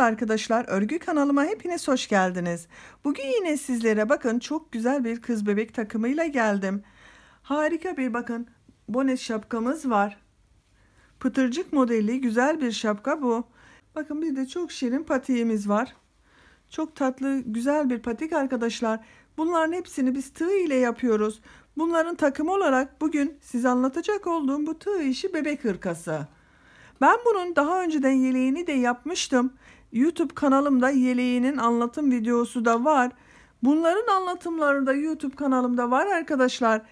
arkadaşlar, örgü kanalıma hepiniz hoş geldiniz. Bugün yine sizlere bakın çok güzel bir kız bebek takımıyla geldim. Harika bir bakın bonet şapkamız var. Pıtırcık modeli güzel bir şapka bu. Bakın bir de çok şirin patiğimiz var. Çok tatlı güzel bir patik arkadaşlar. Bunların hepsini biz tığ ile yapıyoruz. Bunların takım olarak bugün size anlatacak olduğum bu tığ işi bebek hırkası. Ben bunun daha önceden yeleğini de yapmıştım. YouTube kanalımda yeleğinin anlatım videosu da var. Bunların anlatımları da YouTube kanalımda var arkadaşlar.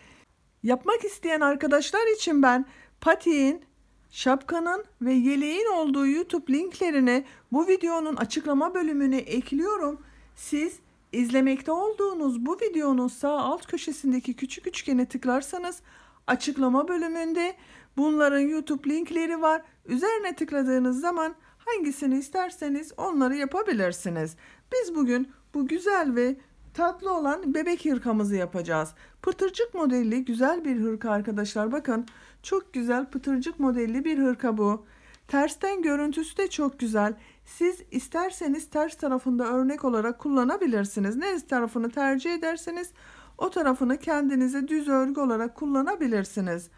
Yapmak isteyen arkadaşlar için ben patiğin, şapkanın ve yeleğin olduğu YouTube linklerini bu videonun açıklama bölümüne ekliyorum. Siz izlemekte olduğunuz bu videonun sağ alt köşesindeki küçük üçgene tıklarsanız açıklama bölümünde bunların YouTube linkleri var. Üzerine tıkladığınız zaman hangisini isterseniz onları yapabilirsiniz. Biz bugün bu güzel ve tatlı olan bebek hırkamızı yapacağız. Pıtırcık modelli güzel bir hırka arkadaşlar. Bakın çok güzel pıtırcık modelli bir hırka bu. Tersten görüntüsü de çok güzel. Siz isterseniz ters tarafında örnek olarak kullanabilirsiniz. Ne tarafını tercih ederseniz o tarafını kendinize düz örgü olarak kullanabilirsiniz.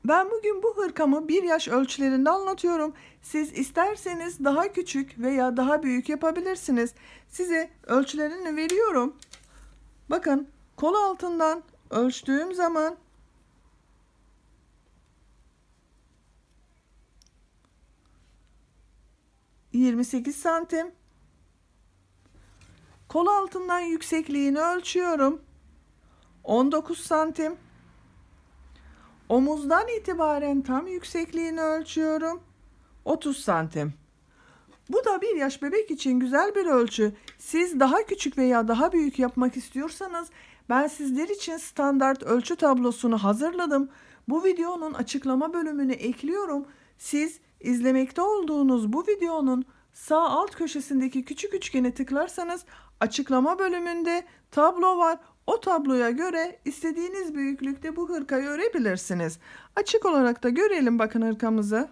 Ben bugün bu hırkamı 1 yaş ölçülerinde anlatıyorum. Siz isterseniz daha küçük veya daha büyük yapabilirsiniz. Size ölçülerini veriyorum. Bakın kol altından ölçtüğüm zaman 28 santim. Kol altından yüksekliğini ölçüyorum. 19 santim. Omuzdan itibaren tam yüksekliğini ölçüyorum. 30 santim. Bu da 1 yaş bebek için güzel bir ölçü. Siz daha küçük veya daha büyük yapmak istiyorsanız ben sizler için standart ölçü tablosunu hazırladım. Bu videonun açıklama bölümüne ekliyorum. Siz izlemekte olduğunuz bu videonun sağ alt köşesindeki küçük üçgene tıklarsanız açıklama bölümünde tablo var. O tabloya göre istediğiniz büyüklükte bu hırkayı örebilirsiniz. Açık olarak da görelim bakın hırkamızı.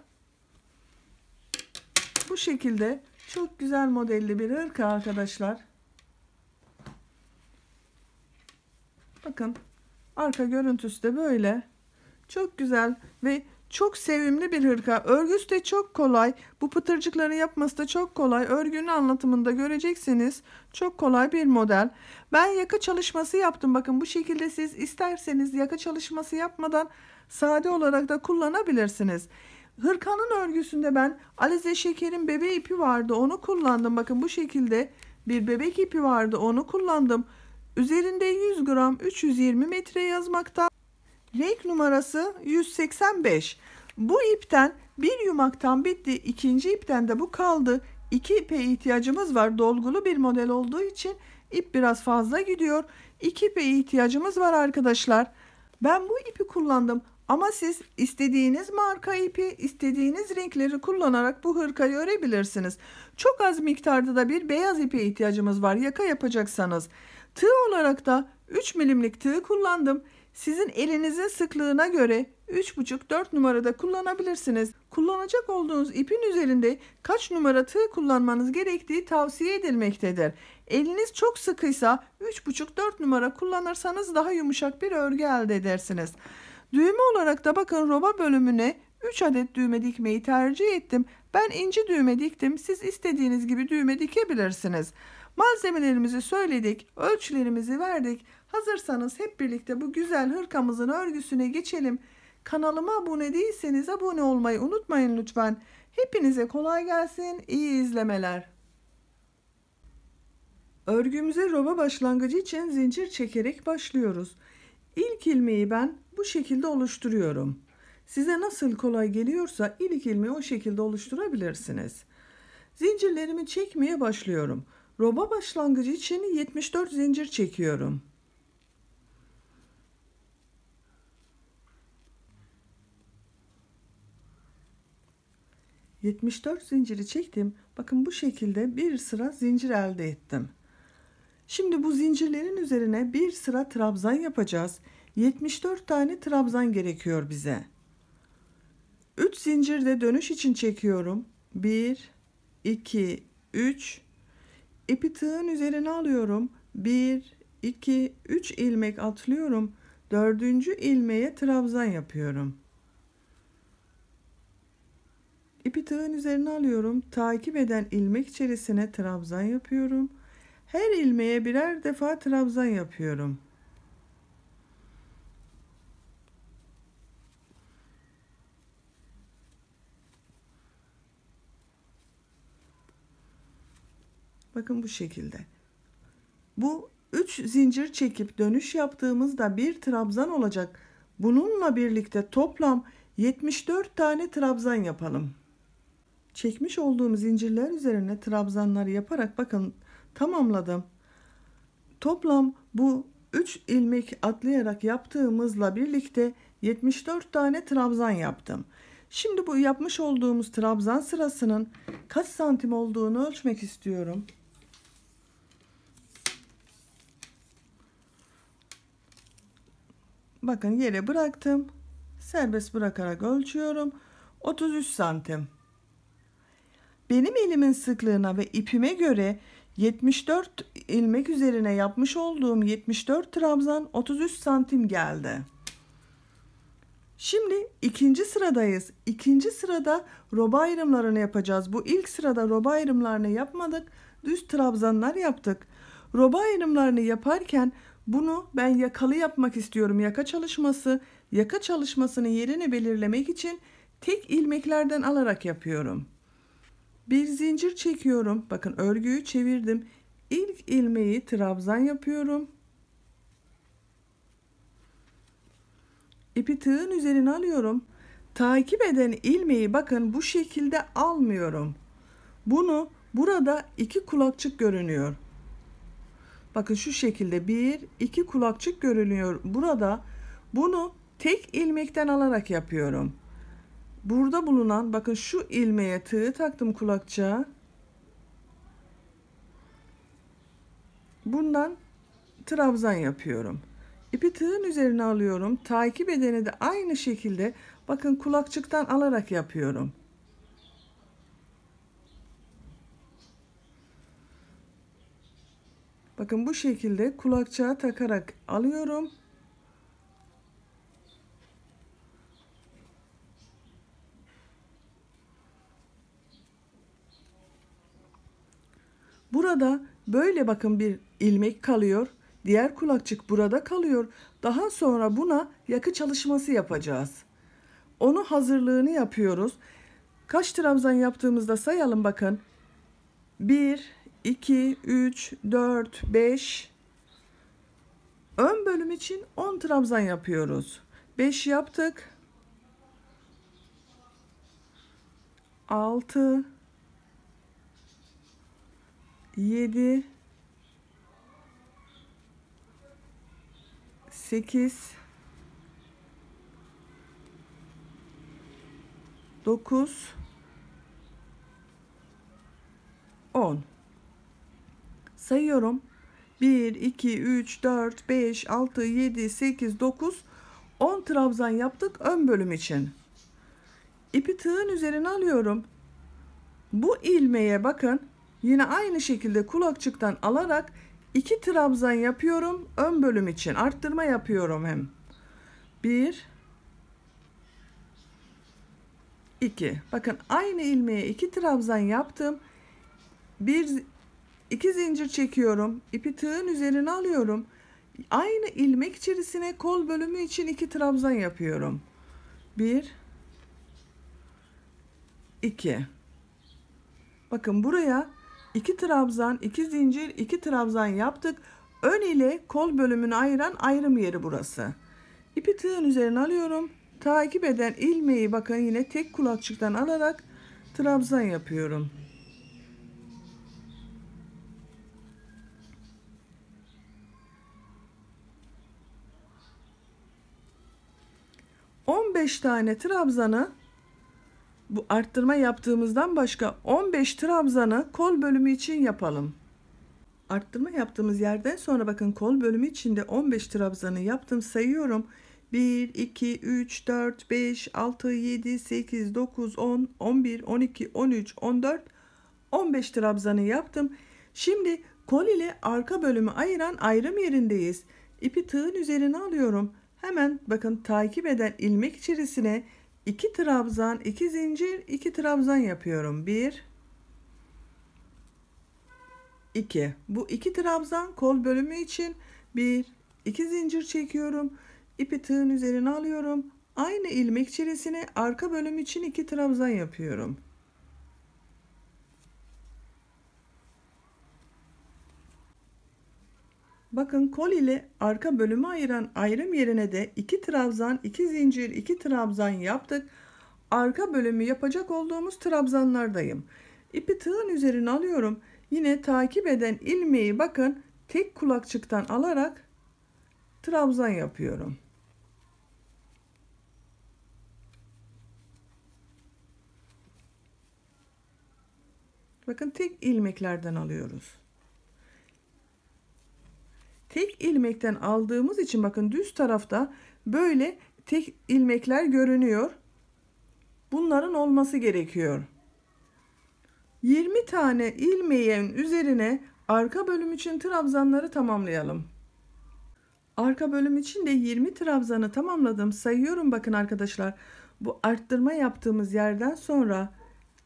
Bu şekilde çok güzel modelli bir hırka arkadaşlar. Bakın arka görüntüsü de böyle. Çok güzel ve çok sevimli bir hırka. Örgüsü de çok kolay. Bu pıtırcıkları yapması da çok kolay. Örgünün anlatımında göreceksiniz. Çok kolay bir model. Ben yaka çalışması yaptım. Bakın bu şekilde siz isterseniz yaka çalışması yapmadan sade olarak da kullanabilirsiniz. Hırkanın örgüsünde ben Alize Şeker'in bebe ipi vardı. Onu kullandım. Bakın bu şekilde bir bebek ipi vardı. Onu kullandım. Üzerinde 100 gram 320 metre yazmakta. Renk numarası 185. Bu ipten bir yumaktan bitti. İkinci ipten de bu kaldı. 2 ipe ihtiyacımız var. Dolgulu bir model olduğu için ip biraz fazla gidiyor. 2 ipe ihtiyacımız var arkadaşlar. Ben bu ipi kullandım. Ama siz istediğiniz marka ipi, istediğiniz renkleri kullanarak bu hırkayı örebilirsiniz. Çok az miktarda da bir beyaz ipe ihtiyacımız var yaka yapacaksanız. Tığ olarak da 3 milimlik tığ kullandım. Sizin elinizin sıklığına göre 3,5-4 numarada kullanabilirsiniz. Kullanacak olduğunuz ipin üzerinde kaç numara tığ kullanmanız gerektiği tavsiye edilmektedir. Eliniz çok sıkıysa 3,5-4 numara kullanırsanız daha yumuşak bir örgü elde edersiniz. Düğme olarak da bakın roba bölümüne 3 adet düğme dikmeyi tercih ettim. Ben inci düğme diktim. Siz istediğiniz gibi düğme dikebilirsiniz. Malzemelerimizi söyledik, ölçülerimizi verdik. Hazırsanız hep birlikte bu güzel hırkamızın örgüsüne geçelim. Kanalıma abone değilseniz abone olmayı unutmayın lütfen. Hepinize kolay gelsin, iyi izlemeler. Örgümüze roba başlangıcı için zincir çekerek başlıyoruz. İlk ilmeği ben bu şekilde oluşturuyorum. Size nasıl kolay geliyorsa ilk ilmeği o şekilde oluşturabilirsiniz. Zincirlerimi çekmeye başlıyorum. Roba başlangıcı için 74 zincir çekiyorum. ...74 zinciri çektim. Bakın bu şekilde bir sıra zincir elde ettim. Şimdi bu zincirlerin üzerine bir sıra trabzan yapacağız. 74 tane trabzan gerekiyor bize. 3 zincir de dönüş için çekiyorum. 1, 2, 3. İpi tığın üzerine alıyorum. 1, 2, 3 ilmek atlıyorum. 4. ilmeğe trabzan yapıyorum. İpi tığın üzerine alıyorum. Takip eden ilmek içerisine trabzan yapıyorum. Her ilmeğe birer defa trabzan yapıyorum. Bakın bu şekilde. Bu 3 zincir çekip dönüş yaptığımızda bir trabzan olacak. Bununla birlikte toplam 74 tane trabzan yapalım. Çekmiş olduğum zincirler üzerine trabzanları yaparak bakın tamamladım. Toplam bu 3 ilmek atlayarak yaptığımızla birlikte 74 tane trabzan yaptım. Şimdi bu yapmış olduğumuz trabzan sırasının kaç santim olduğunu ölçmek istiyorum. Bakın yere bıraktım. Serbest bırakarak ölçüyorum. 33 santim. Benim elimin sıklığına ve ipime göre 74 ilmek üzerine yapmış olduğum 74 trabzan 33 santim geldi. Şimdi ikinci sıradayız. İkinci sırada roba ayrımlarını yapacağız. Bu ilk sırada roba ayrımlarını yapmadık. Düz trabzanlar yaptık. Roba ayrımlarını yaparken bunu ben yakalı yapmak istiyorum. Yaka çalışması. Yaka çalışmasının yerini belirlemek için tek ilmeklerden alarak yapıyorum. Bir zincir çekiyorum. Bakın örgüyü çevirdim. İlk ilmeği trabzan yapıyorum. İpi tığın üzerine alıyorum. Takip eden ilmeği bakın bu şekilde almıyorum. Bunu burada 2 kulakçık görünüyor. Bakın şu şekilde 1, 2 kulakçık görünüyor. Burada bunu tek ilmekten alarak yapıyorum. Burada bulunan bakın şu ilmeğe tığı taktım kulakçığa. Bundan trabzan yapıyorum. İpi tığın üzerine alıyorum. Takip edeni de aynı şekilde bakın kulakçıktan alarak yapıyorum. Bakın bu şekilde kulakçığa takarak alıyorum. Burada böyle bakın bir ilmek kalıyor. Diğer kulakçık burada kalıyor. Daha sonra buna yakı çalışması yapacağız. Onu hazırlığını yapıyoruz. Kaç trabzan yaptığımızda sayalım bakın. 1, 2, 3, 4, 5. Ön bölüm için 10 trabzan yapıyoruz. 5 yaptık. 6, 7, 8, 9, 10. Sayıyorum. 1, 2, 3, 4, 5, 6, 7, 8, 9, 10 trabzan yaptık ön bölüm için. İpi tığın üzerine alıyorum. Bu ilmeğe bakın yine aynı şekilde kulakçıktan alarak 2 trabzan yapıyorum ön bölüm için. Arttırma yapıyorum hem. 1, 2. Bakın aynı ilmeğe 2 trabzan yaptım. 2 zincir çekiyorum. İpi tığın üzerine alıyorum. Aynı ilmek içerisine kol bölümü için 2 trabzan yapıyorum. 1, 2. Bakın buraya 2 trabzan, 2 zincir, 2 trabzan yaptık. Ön ile kol bölümünü ayıran ayrım yeri burası. İpi tığın üzerine alıyorum. Takip eden ilmeği bakın yine tek kulakçıktan alarak trabzan yapıyorum. ...15 tane trabzanı... ...bu arttırma yaptığımızdan başka... ...15 trabzanı kol bölümü için yapalım. Arttırma yaptığımız yerden sonra bakın kol bölümü içinde 15 trabzanı yaptım. Sayıyorum. 1, 2, 3, 4, 5, 6, 7, 8, 9, 10, 11, 12, 13, 14, 15 trabzanı yaptım. Şimdi kol ile arka bölümü ayıran ayrım yerindeyiz. İpi tığın üzerine alıyorum. Hemen bakın takip eden ilmek içerisine 2 trabzan, 2 zincir, 2 trabzan yapıyorum. 1 2. Bu 2 trabzan kol bölümü için 1 2 zincir çekiyorum. İpi tığın üzerine alıyorum. Aynı ilmek içerisine arka bölüm için 2 trabzan yapıyorum. Bakın kol ile arka bölümü ayıran ayrım yerine de 2 trabzan, 2 zincir, 2 trabzan yaptık. Arka bölümü yapacak olduğumuz trabzanlardayım. İpi tığın üzerine alıyorum. Yine takip eden ilmeği bakın tek kulakçıktan alarak trabzan yapıyorum. Bakın tek ilmeklerden alıyoruz. Tek ilmekten aldığımız için bakın düz tarafta böyle tek ilmekler görünüyor. Bunların olması gerekiyor. 20 tane ilmeğin üzerine arka bölüm için trabzanları tamamlayalım. Arka bölüm için de 20 trabzanı tamamladım. Sayıyorum bakın arkadaşlar. Bu arttırma yaptığımız yerden sonra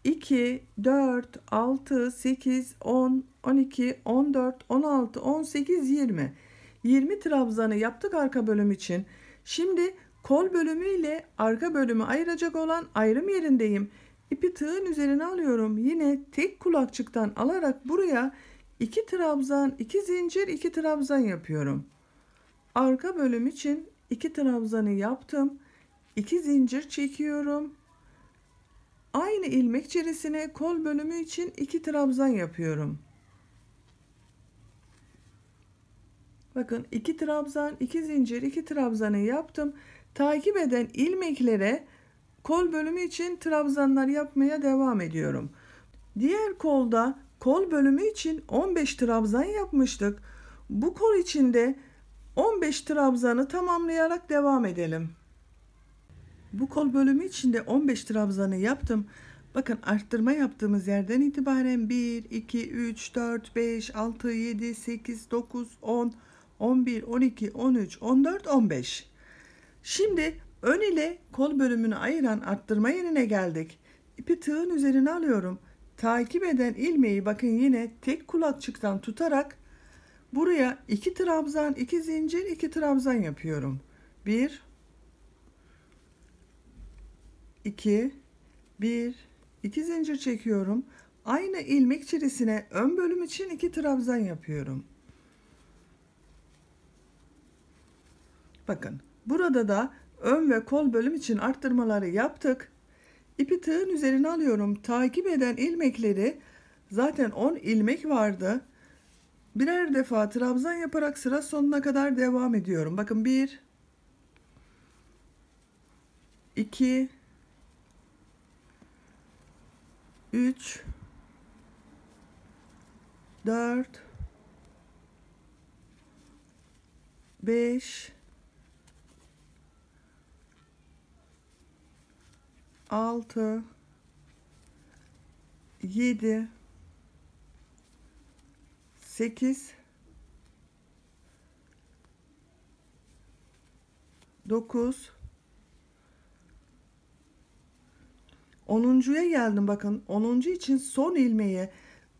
2, 4, 6, 8, 10, 12, 14, 16, 18, 20. 20 trabzanı yaptık arka bölüm için. Şimdi kol bölümü ile arka bölümü ayıracak olan ayrım yerindeyim. İpi tığın üzerine alıyorum. Yine tek kulakçıktan alarak buraya 2 trabzan, 2 zincir, 2 trabzan yapıyorum. Arka bölüm için 2 trabzanı yaptım. 2 zincir çekiyorum. Aynı ilmek içerisine kol bölümü için 2 trabzan yapıyorum. Bakın 2 trabzan, 2 zincir, 2 trabzanı yaptım. Takip eden ilmeklere kol bölümü için trabzanlar yapmaya devam ediyorum. Diğer kolda kol bölümü için 15 trabzan yapmıştık. Bu kol için de 15 trabzanı tamamlayarak devam edelim. Bu kol bölümü için de 15 trabzanı yaptım. Bakın arttırma yaptığımız yerden itibaren 1, 2, 3, 4, 5, 6, 7, 8, 9, 10, 11, 12, 13, 14, 15. Şimdi ön ile kol bölümünü ayıran arttırma yerine geldik. İpi tığın üzerine alıyorum. Takip eden ilmeği bakın yine tek kulakçıktan tutarak buraya 2 trabzan, 2 zincir, 2 trabzan yapıyorum. 1 2 1 2 zincir çekiyorum. Aynı ilmek içerisine ön bölüm için 2 trabzan yapıyorum. Bakın burada da ön ve kol bölüm için arttırmaları yaptık. İpi tığın üzerine alıyorum. Takip eden ilmekleri zaten 10 ilmek vardı. Birer defa trabzan yaparak sıra sonuna kadar devam ediyorum. Bakın 1 2 3 4 5 6 7 8 9 10'uncuya geldim bakın. 10. için son ilmeğe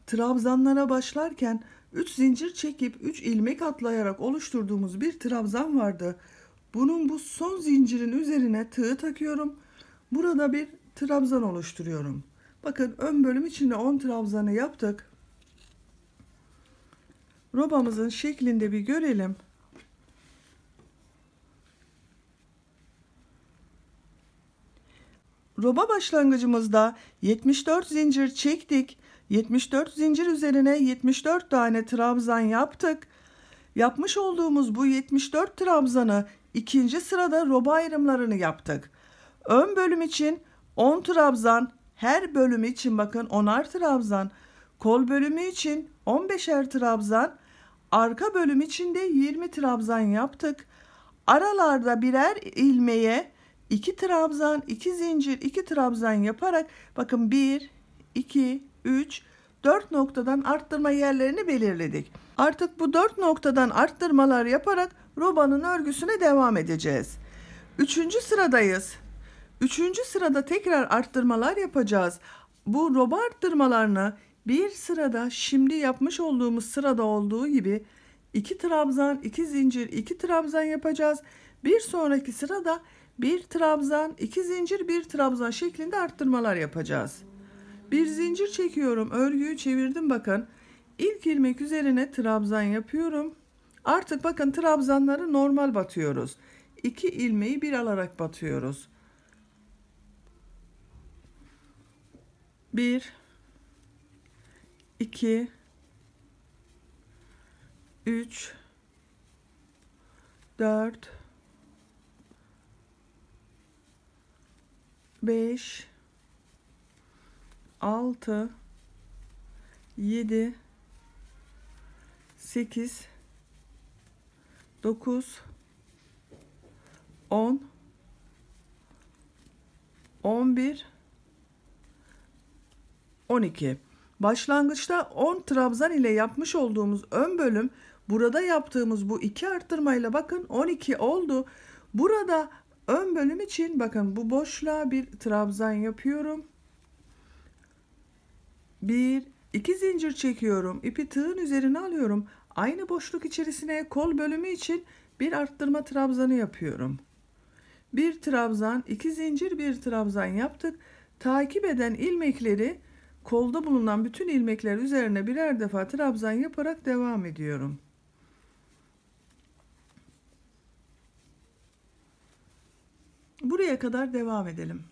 trabzanlara başlarken 3 zincir çekip 3 ilmek atlayarak oluşturduğumuz bir trabzan vardı. Bunun bu son zincirin üzerine tığ takıyorum. Burada bir trabzan oluşturuyorum. Bakın ön bölüm içinde 10 trabzanı yaptık. Robamızın şeklinde bir görelim. Roba başlangıcımızda 74 zincir çektik. 74 zincir üzerine 74 tane trabzan yaptık. Yapmış olduğumuz bu 74 trabzanı ikinci sırada roba ayrımlarını yaptık. Ön bölüm için 10 trabzan, her bölüm için bakın 10'ar trabzan, kol bölümü için 15'er trabzan, arka bölüm için de 20 trabzan yaptık. Aralarda birer ilmeğe 2 trabzan, 2 zincir, 2 trabzan yaparak bakın 1, 2, 3, 4 noktadan arttırma yerlerini belirledik. Artık bu 4 noktadan arttırmalar yaparak robanın örgüsüne devam edeceğiz. 3. sıradayız. 3. sırada tekrar arttırmalar yapacağız. Bu roba arttırmalarını bir sırada şimdi yapmış olduğumuz sırada olduğu gibi 2 trabzan, 2 zincir, 2 trabzan yapacağız. Bir sonraki sırada 1 trabzan, 2 zincir, 1 trabzan şeklinde arttırmalar yapacağız. Bir zincir çekiyorum, örgüyü çevirdim bakın. İlk ilmek üzerine trabzan yapıyorum. Artık bakın trabzanları normal batıyoruz. 2 ilmeği bir alarak batıyoruz. 1 2 3 4 5 6 7 8 9 10 11 12. Başlangıçta 10 trabzan ile yapmış olduğumuz ön bölüm, burada yaptığımız bu 2 arttırmayla bakın 12 oldu. Burada ön bölüm için bakın bu boşluğa bir trabzan yapıyorum. 2 zincir çekiyorum. İpi tığın üzerine alıyorum. Aynı boşluk içerisine kol bölümü için bir arttırma trabzanı yapıyorum. 1 trabzan, 2 zincir, 1 trabzan yaptık. Takip eden ilmekleri kolda bulunan bütün ilmekler üzerine birer defa trabzan yaparak devam ediyorum. Buraya kadar devam edelim.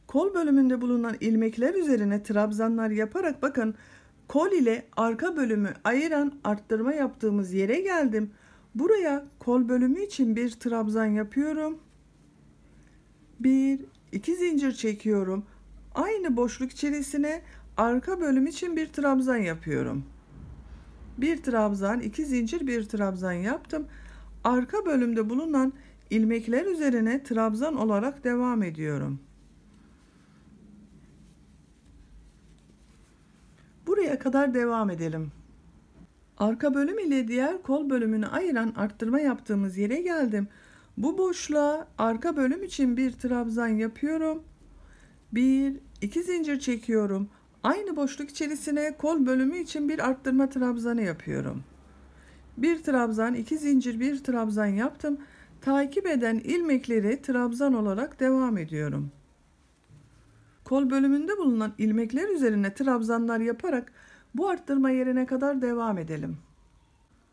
Kol bölümünde bulunan ilmekler üzerine trabzanlar yaparak bakın kol ile arka bölümü ayıran arttırma yaptığımız yere geldim. Buraya kol bölümü için bir trabzan yapıyorum. 2 zincir çekiyorum. Aynı boşluk içerisine arka bölüm için bir trabzan yapıyorum. 1 trabzan, 2 zincir, 1 trabzan yaptım. Arka bölümde bulunan ilmekler üzerine trabzan olarak devam ediyorum. Buraya kadar devam edelim. Arka bölüm ile diğer kol bölümünü ayıran arttırma yaptığımız yere geldim. Bu boşluğa arka bölüm için bir trabzan yapıyorum. 2 zincir çekiyorum. Aynı boşluk içerisine kol bölümü için bir arttırma trabzanı yapıyorum. 1 trabzan, 2 zincir, 1 trabzan yaptım. Takip eden ilmekleri trabzan olarak devam ediyorum. Kol bölümünde bulunan ilmekler üzerine trabzanlar yaparak bu arttırma yerine kadar devam edelim.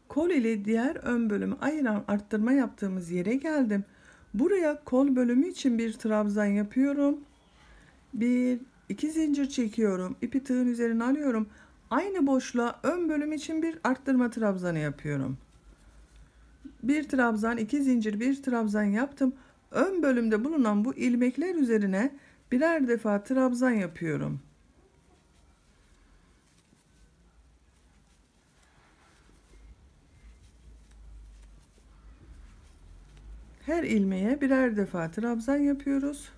Kol ile diğer ön bölümü ayıran arttırma yaptığımız yere geldim. Buraya kol bölümü için bir trabzan yapıyorum. 2 zincir çekiyorum. İpi tığın üzerine alıyorum. Aynı boşluğa ön bölüm için bir arttırma trabzanı yapıyorum. 1 trabzan, 2 zincir, 1 trabzan yaptım. Ön bölümde bulunan bu ilmekler üzerine birer defa trabzan yapıyorum. Her ilmeğe birer defa trabzan yapıyoruz.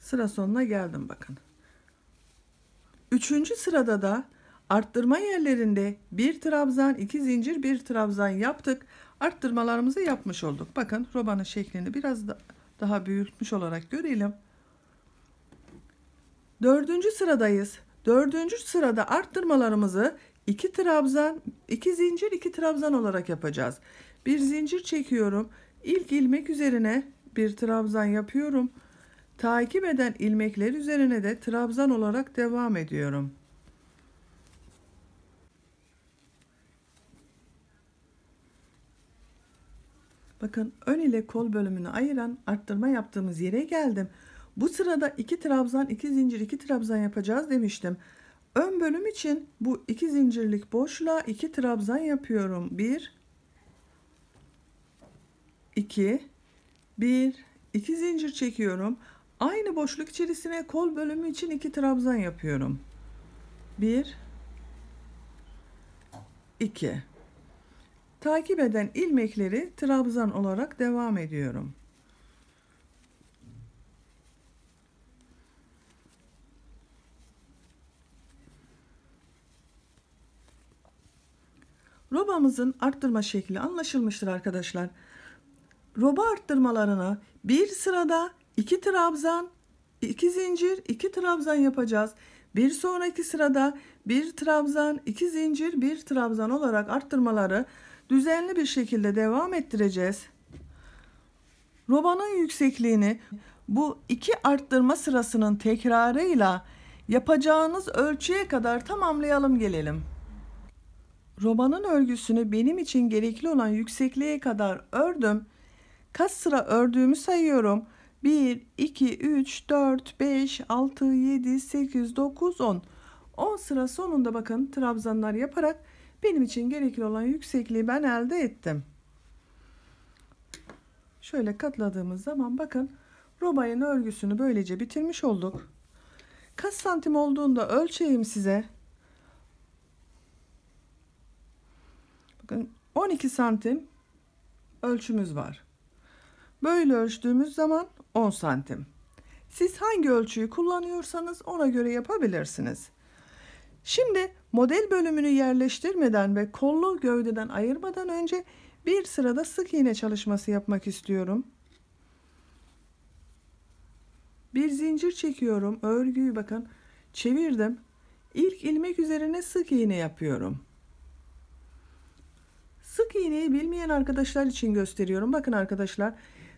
Sıra sonuna geldim bakın. 3. sırada da arttırma yerlerinde 1 trabzan, 2 zincir, 1 trabzan yaptık. Arttırmalarımızı yapmış olduk. Bakın robanın şeklini biraz daha büyütmüş olarak görelim. 4. sıradayız. 4. sırada arttırmalarımızı 2 trabzan, 2 zincir, 2 trabzan olarak yapacağız. Bir zincir çekiyorum. İlk ilmek üzerine bir trabzan yapıyorum. Takip eden ilmekler üzerine de trabzan olarak devam ediyorum. Bakın ön ile kol bölümünü ayıran arttırma yaptığımız yere geldim. Bu sırada 2 trabzan, 2 zincir, 2 trabzan yapacağız demiştim. Ön bölüm için bu 2 zincirlik boşluğa 2 trabzan yapıyorum. 1 2 2 zincir çekiyorum. Aynı boşluk içerisine kol bölümü için 2 trabzan yapıyorum. 1 2. Takip eden ilmekleri trabzan olarak devam ediyorum. Robamızın arttırma şekli anlaşılmıştır arkadaşlar. Roba arttırmalarına bir sırada 2 trabzan, 2 zincir, 2 trabzan yapacağız. Bir sonraki sırada 1 trabzan, 2 zincir, 1 trabzan olarak arttırmaları düzenli bir şekilde devam ettireceğiz. Robanın yüksekliğini bu 2 arttırma sırasının tekrarıyla yapacağınız ölçüye kadar tamamlayalım gelelim. Robanın örgüsünü benim için gerekli olan yüksekliğe kadar ördüm. Kaç sıra ördüğümü sayıyorum. 1, 2, 3, 4, 5, 6, 7, 8, 9, 10. 10 sıra sonunda bakın trabzanlar yaparak benim için gerekli olan yüksekliği ben elde ettim. Şöyle katladığımız zaman bakın robanın örgüsünü böylece bitirmiş olduk. Kaç santim olduğunda ölçeyim size. Bakın 12 santim ölçümüz var. Böyle ölçtüğümüz zaman 10 santim. Siz hangi ölçüyü kullanıyorsanız ona göre yapabilirsiniz. Şimdi model bölümünü yerleştirmeden ve kollu gövdeden ayırmadan önce bir sırada sık iğne çalışması yapmak istiyorum. Bir zincir çekiyorum. Örgüyü bakın çevirdim. İlk ilmek üzerine sık iğne yapıyorum. Sık iğneyi bilmeyen arkadaşlar için gösteriyorum. Bakın arkadaşlar,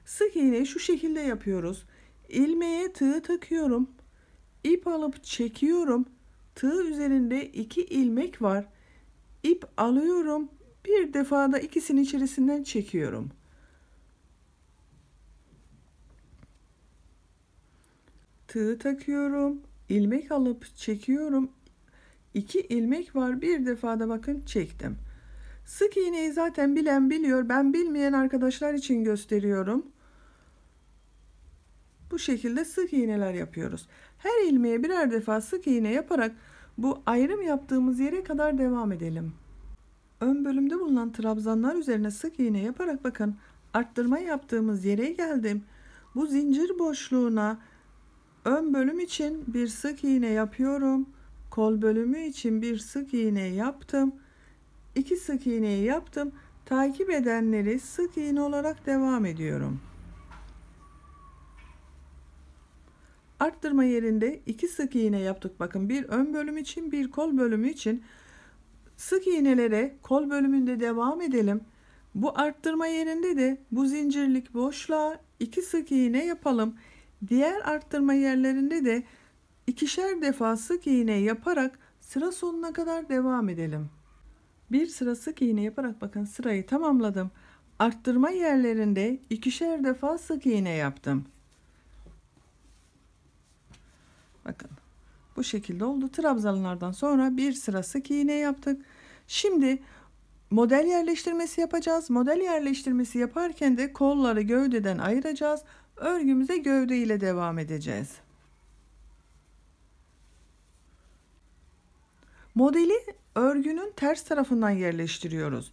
sık iğneyi şu şekilde yapıyoruz. İlmeğe tığ takıyorum. İp alıp çekiyorum. Tığ üzerinde 2 ilmek var. İp alıyorum. Bir defada ikisini içerisinden çekiyorum. Tığ takıyorum. İlmek alıp çekiyorum. 2 ilmek var. Bir defada bakın çektim. Sık iğneyi zaten bilen biliyor. Ben bilmeyen arkadaşlar için gösteriyorum. Bu şekilde sık iğneler yapıyoruz. Her ilmeğe birer defa sık iğne yaparak bu ayrım yaptığımız yere kadar devam edelim. Ön bölümde bulunan trabzanlar üzerine sık iğne yaparak bakın arttırma yaptığımız yere geldim. Bu zincir boşluğuna ön bölüm için bir sık iğne yapıyorum. Kol bölümü için bir sık iğne yaptım. 2 sık iğneyi yaptım. Takip edenleri sık iğne olarak devam ediyorum. Arttırma yerinde 2 sık iğne yaptık. Bakın bir ön bölüm için bir kol bölümü için sık iğnelere kol bölümünde devam edelim. Bu arttırma yerinde de bu zincirlik boşluğa 2 sık iğne yapalım. Diğer arttırma yerlerinde de ikişer defa sık iğne yaparak sıra sonuna kadar devam edelim. Bir sıra sık iğne yaparak bakın sırayı tamamladım. Arttırma yerlerinde ikişer defa sık iğne yaptım. Bakın bu şekilde oldu. Trabzanlardan sonra bir sıra sık iğne yaptık. Şimdi model yerleştirmesi yapacağız. Model yerleştirmesi yaparken de kolları gövdeden ayıracağız. Örgümüze gövde ile devam edeceğiz. Modeli örgünün ters tarafından yerleştiriyoruz.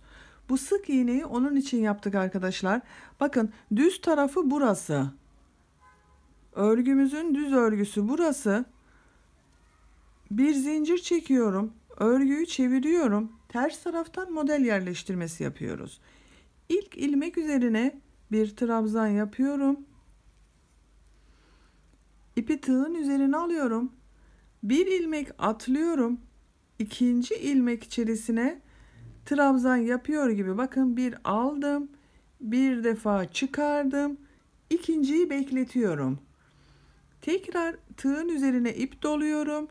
Bu sık iğneyi onun için yaptık arkadaşlar. Bakın düz tarafı burası. Örgümüzün düz örgüsü burası. Bir zincir çekiyorum. Örgüyü çeviriyorum. Ters taraftan model yerleştirmesi yapıyoruz. İlk ilmek üzerine bir trabzan yapıyorum. İpi tığın üzerine alıyorum. Bir ilmek atlıyorum. İkinci ilmek içerisine trabzan yapıyor gibi bakın bir aldım. Bir defa çıkardım. İkinciyi bekletiyorum. Tekrar tığın üzerine ip doluyorum.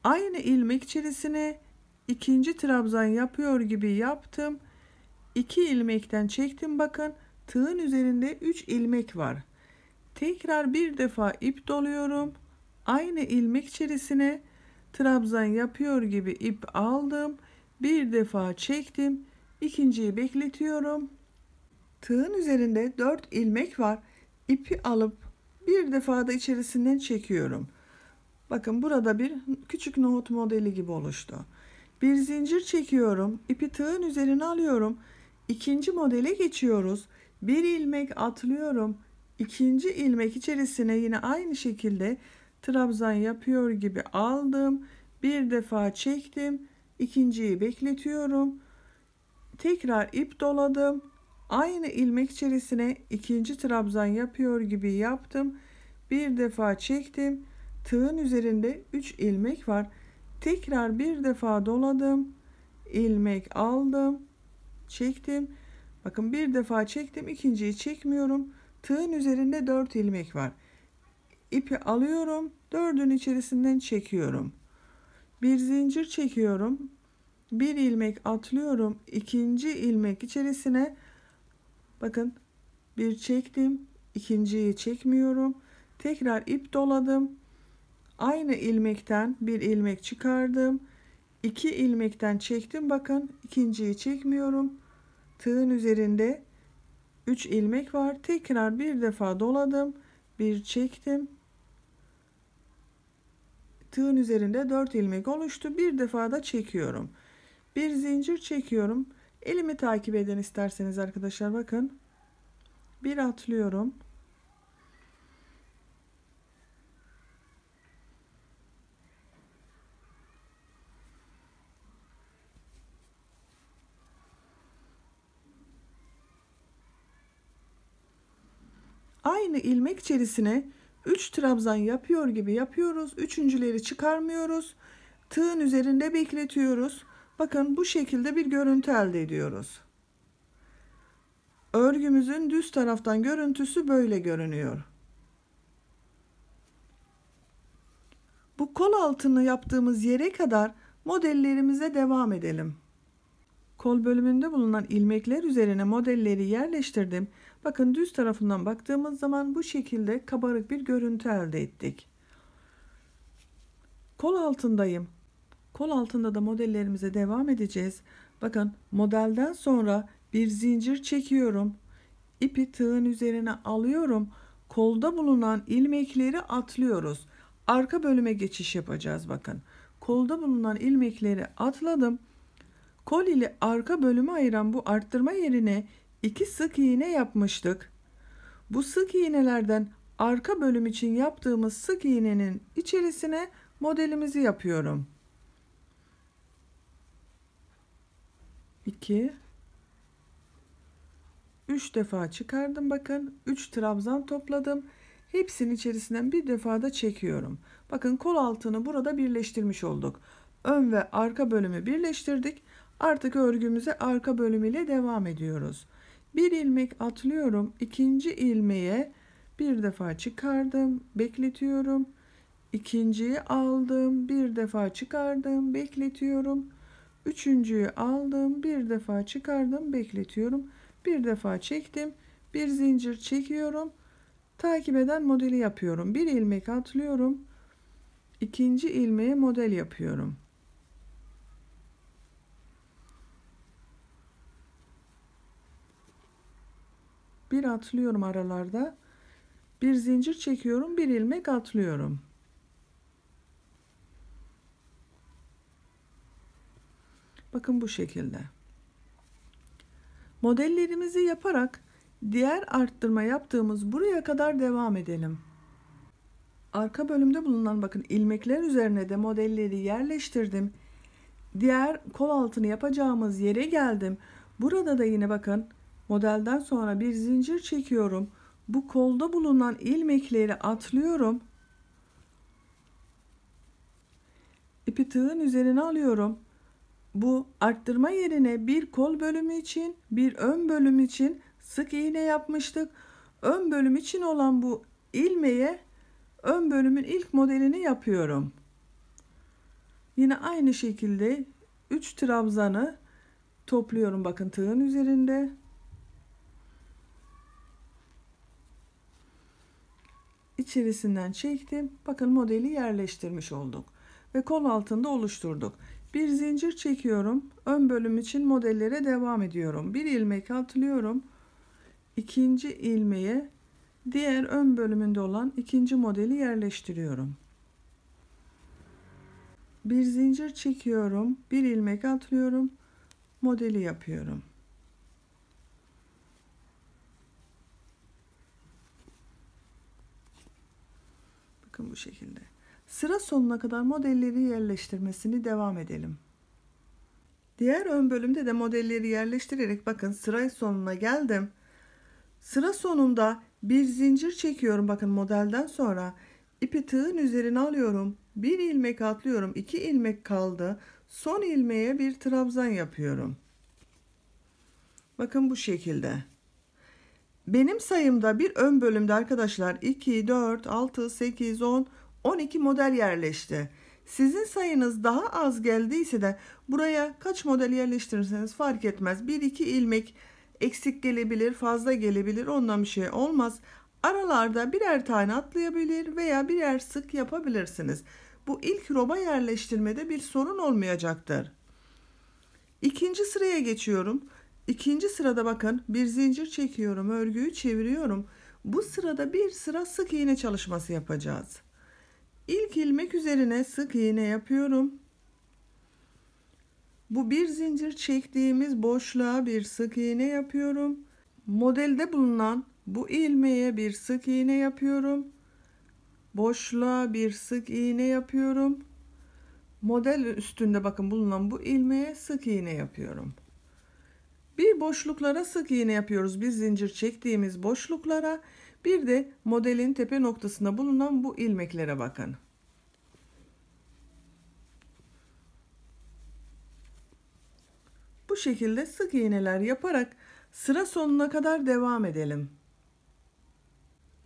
Aynı ilmek içerisine ikinci trabzan yapıyor gibi yaptım. 2 ilmekten çektim bakın. Tığın üzerinde 3 ilmek var. Tekrar bir defa ip doluyorum. Aynı ilmek içerisine trabzan yapıyor gibi ip aldım. Bir defa çektim. İkinciyi bekletiyorum. Tığın üzerinde 4 ilmek var. İpi alıp Bir defa da içerisinden çekiyorum. Bakın burada bir küçük nohut modeli gibi oluştu. Bir zincir çekiyorum. İpi tığın üzerine alıyorum. İkinci modele geçiyoruz. Bir ilmek atlıyorum. İkinci ilmek içerisine yine aynı şekilde trabzan yapıyor gibi aldım. Bir defa çektim. İkinciyi bekletiyorum. Tekrar ip doladım. Aynı ilmek içerisine ikinci trabzan yapıyor gibi yaptım. Bir defa çektim. Tığın üzerinde 3 ilmek var. Tekrar bir defa doladım. İlmek aldım. Çektim. Bakın bir defa çektim. İkinciyi çekmiyorum. Tığın üzerinde 4 ilmek var. İpi alıyorum. 4'ün içerisinden çekiyorum. Bir zincir çekiyorum. Bir ilmek atlıyorum. İkinci ilmek içerisine bakın bir çektim. İkinciyi çekmiyorum. Tekrar ip doladım. Aynı ilmekten bir ilmek çıkardım. 2 ilmekten çektim. Bakın ikinciyi çekmiyorum. Tığın üzerinde 3 ilmek var. Tekrar bir defa doladım. Bir çektim. Tığın üzerinde 4 ilmek oluştu. Bir defa da çekiyorum. Bir zincir çekiyorum. Elimi takip edin isterseniz arkadaşlar, bakın. Bir atlıyorum. Aynı ilmek içerisine 3 trabzan yapıyor gibi yapıyoruz. Üçüncüleri çıkarmıyoruz. Tığın üzerinde bekletiyoruz. Bakın bu şekilde bir görüntü elde ediyoruz. Örgümüzün düz taraftan görüntüsü böyle görünüyor. Bu kol altını yaptığımız yere kadar modellerimize devam edelim. Kol bölümünde bulunan ilmekler üzerine modelleri yerleştirdim. Bakın düz tarafından baktığımız zaman bu şekilde kabarık bir görüntü elde ettik. Kol altındayım. Kol altında da modellerimize devam edeceğiz. Bakın modelden sonra bir zincir çekiyorum. İpi tığın üzerine alıyorum. Kolda bulunan ilmekleri atlıyoruz. Arka bölüme geçiş yapacağız bakın. Kolda bulunan ilmekleri atladım. Kol ile arka bölümü ayıran bu arttırma yerine 2 sık iğne yapmıştık. Bu sık iğnelerden arka bölüm için yaptığımız sık iğnenin içerisine modelimizi yapıyorum. 2 3 defa çıkardım, bakın 3 trabzan topladım. Hepsinin içerisinden bir defa da çekiyorum. Bakın kol altını burada birleştirmiş olduk. Ön ve arka bölümü birleştirdik. Artık örgümüze arka bölümüyle devam ediyoruz. Bir ilmek atlıyorum. İkinci ilmeğe bir defa çıkardım, bekletiyorum. İkinciyi aldım, bir defa çıkardım, bekletiyorum. Üçüncüyü aldım, bir defa çıkardım, bekletiyorum. Bir defa çektim, bir zincir çekiyorum. Takip eden modeli yapıyorum. Bir ilmek atlıyorum. İkinci ilmeğe model yapıyorum. Bir atlıyorum aralarda. Bir zincir çekiyorum, bir ilmek atlıyorum. Bakın bu şekilde. Modellerimizi yaparak diğer arttırma yaptığımız buraya kadar devam edelim. Arka bölümde bulunan bakın ilmekler üzerine de modelleri yerleştirdim. Diğer kol altını yapacağımız yere geldim. Burada da yine bakın modelden sonra bir zincir çekiyorum. Bu kolda bulunan ilmekleri atlıyorum. İpi tığın üzerine alıyorum. Bu arttırma yerine bir kol bölümü için, bir ön bölüm için sık iğne yapmıştık. Ön bölüm için olan bu ilmeğe ön bölümün ilk modelini yapıyorum. Yine aynı şekilde 3 trabzanı topluyorum bakın tığın üzerinde. İçerisinden çektim. Bakın modeli yerleştirmiş olduk ve kol altında oluşturduk. Bir zincir çekiyorum. Ön bölüm için modellere devam ediyorum. Bir ilmek atlıyorum. İkinci ilmeğe diğer ön bölümünde olan ikinci modeli yerleştiriyorum. Bir zincir çekiyorum, bir ilmek atlıyorum, modeli yapıyorum. Bakın bu şekilde. Sıra sonuna kadar modelleri yerleştirmesini devam edelim. Diğer ön bölümde de modelleri yerleştirerek bakın sıra sonuna geldim. Sıra sonunda bir zincir çekiyorum. Bakın modelden sonra ipi tığın üzerine alıyorum. Bir ilmek atlıyorum. 2 ilmek kaldı. Son ilmeğe bir trabzan yapıyorum. Bakın bu şekilde. Benim sayımda bir ön bölümde arkadaşlar 2, 4, 6, 8, 10, 12 model yerleşti. Sizin sayınız daha az geldiyse de buraya kaç model yerleştirirseniz fark etmez. 1-2 ilmek eksik gelebilir, fazla gelebilir. Ondan bir şey olmaz. Aralarda birer tane atlayabilir veya birer sık yapabilirsiniz. Bu ilk roba yerleştirmede bir sorun olmayacaktır. İkinci sıraya geçiyorum. İkinci sırada bakın bir zincir çekiyorum, örgüyü çeviriyorum. Bu sırada bir sıra sık iğne çalışması yapacağız. İlk ilmek üzerine sık iğne yapıyorum. Bu bir zincir çektiğimiz boşluğa bir sık iğne yapıyorum. Modelde bulunan bu ilmeğe bir sık iğne yapıyorum. Boşluğa bir sık iğne yapıyorum. Model üstünde bakın bulunan bu ilmeğe sık iğne yapıyorum. Bir boşluklara sık iğne yapıyoruz. Bir zincir çektiğimiz boşluklara, bir de modelin tepe noktasında bulunan bu ilmeklere bakın. Bu şekilde sık iğneler yaparak sıra sonuna kadar devam edelim.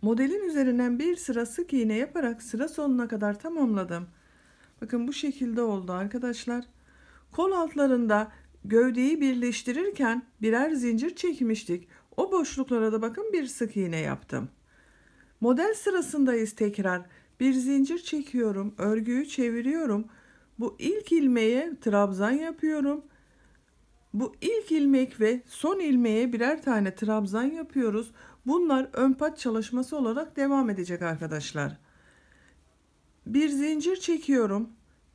Modelin üzerinden bir sıra sık iğne yaparak sıra sonuna kadar tamamladım. Bakın bu şekilde oldu arkadaşlar. Kol altlarında gövdeyi birleştirirken birer zincir çekmiştik. O boşluklara da bakın bir sık iğne yaptım. Model sırasındayız tekrar. Bir zincir çekiyorum, örgüyü çeviriyorum. Bu ilk ilmeğe trabzan yapıyorum. Bu ilk ilmek ve son ilmeğe birer tane trabzan yapıyoruz. Bunlar ön pat çalışması olarak devam edecek arkadaşlar. Bir zincir çekiyorum.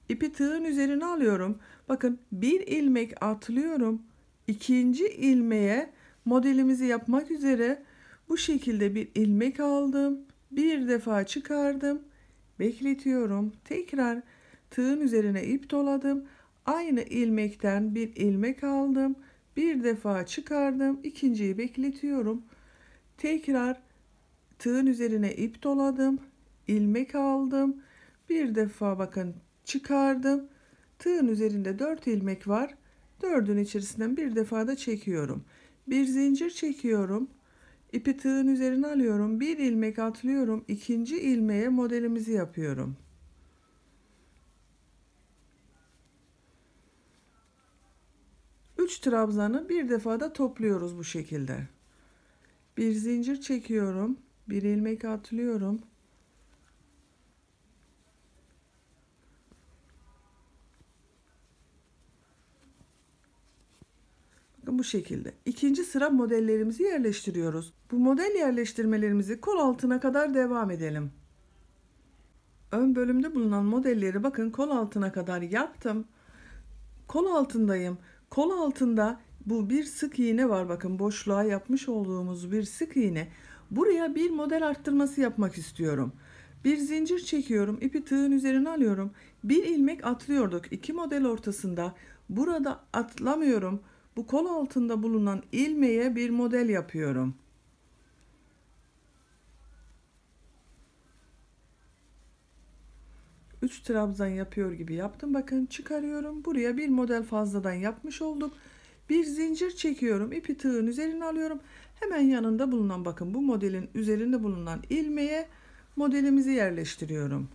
İpi tığın üzerine alıyorum. Bakın bir ilmek atlıyorum. İkinci ilmeğe modelimizi yapmak üzere bu şekilde bir ilmek aldım. Bir defa çıkardım. Bekletiyorum. Tekrar tığın üzerine ip doladım. Aynı ilmekten bir ilmek aldım. Bir defa çıkardım. İkinciyi bekletiyorum. Tekrar tığın üzerine ip doladım. İlmek aldım. Bir defa bakın çıkardım. Tığın üzerinde 4 ilmek var. 4'ün içerisinden bir defa da çekiyorum. Bir zincir çekiyorum. İpi tığın üzerine alıyorum. Bir ilmek atlıyorum. İkinci ilmeğe modelimizi yapıyorum. Üç trabzanı bir defa da topluyoruz bu şekilde. Bir zincir çekiyorum. Bir ilmek atlıyorum. Bu şekilde. İkinci sıra modellerimizi yerleştiriyoruz. Bu model yerleştirmelerimizi kol altına kadar devam edelim. Ön bölümde bulunan modelleri bakın kol altına kadar yaptım. Kol altındayım. Kol altında bu bir sık iğne var. Bakın boşluğa yapmış olduğumuz bir sık iğne. Buraya bir model arttırması yapmak istiyorum. Bir zincir çekiyorum. İpi tığın üzerine alıyorum. Bir ilmek atlıyorduk. 2 model ortasında. Burada atlamıyorum. Bu kol altında bulunan ilmeğe bir model yapıyorum. Üç trabzan yapıyor gibi yaptım. Bakın çıkarıyorum. Buraya bir model fazladan yapmış olduk. Bir zincir çekiyorum. İpi tığın üzerine alıyorum. Hemen yanında bulunan bakın bu modelin üzerinde bulunan ilmeğe modelimizi yerleştiriyorum.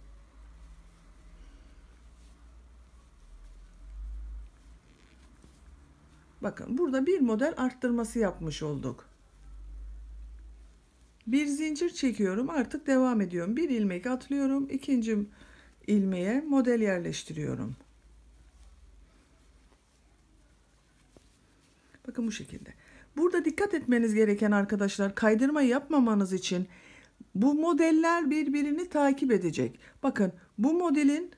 Bakın burada bir model arttırması yapmış olduk. Bir zincir çekiyorum. Artık devam ediyorum. Bir ilmek atlıyorum. İkinci ilmeğe model yerleştiriyorum. Bakın bu şekilde. Burada dikkat etmeniz gereken arkadaşlar kaydırma yapmamanız için Bu modeller birbirini takip edecek. Bakın bu modelin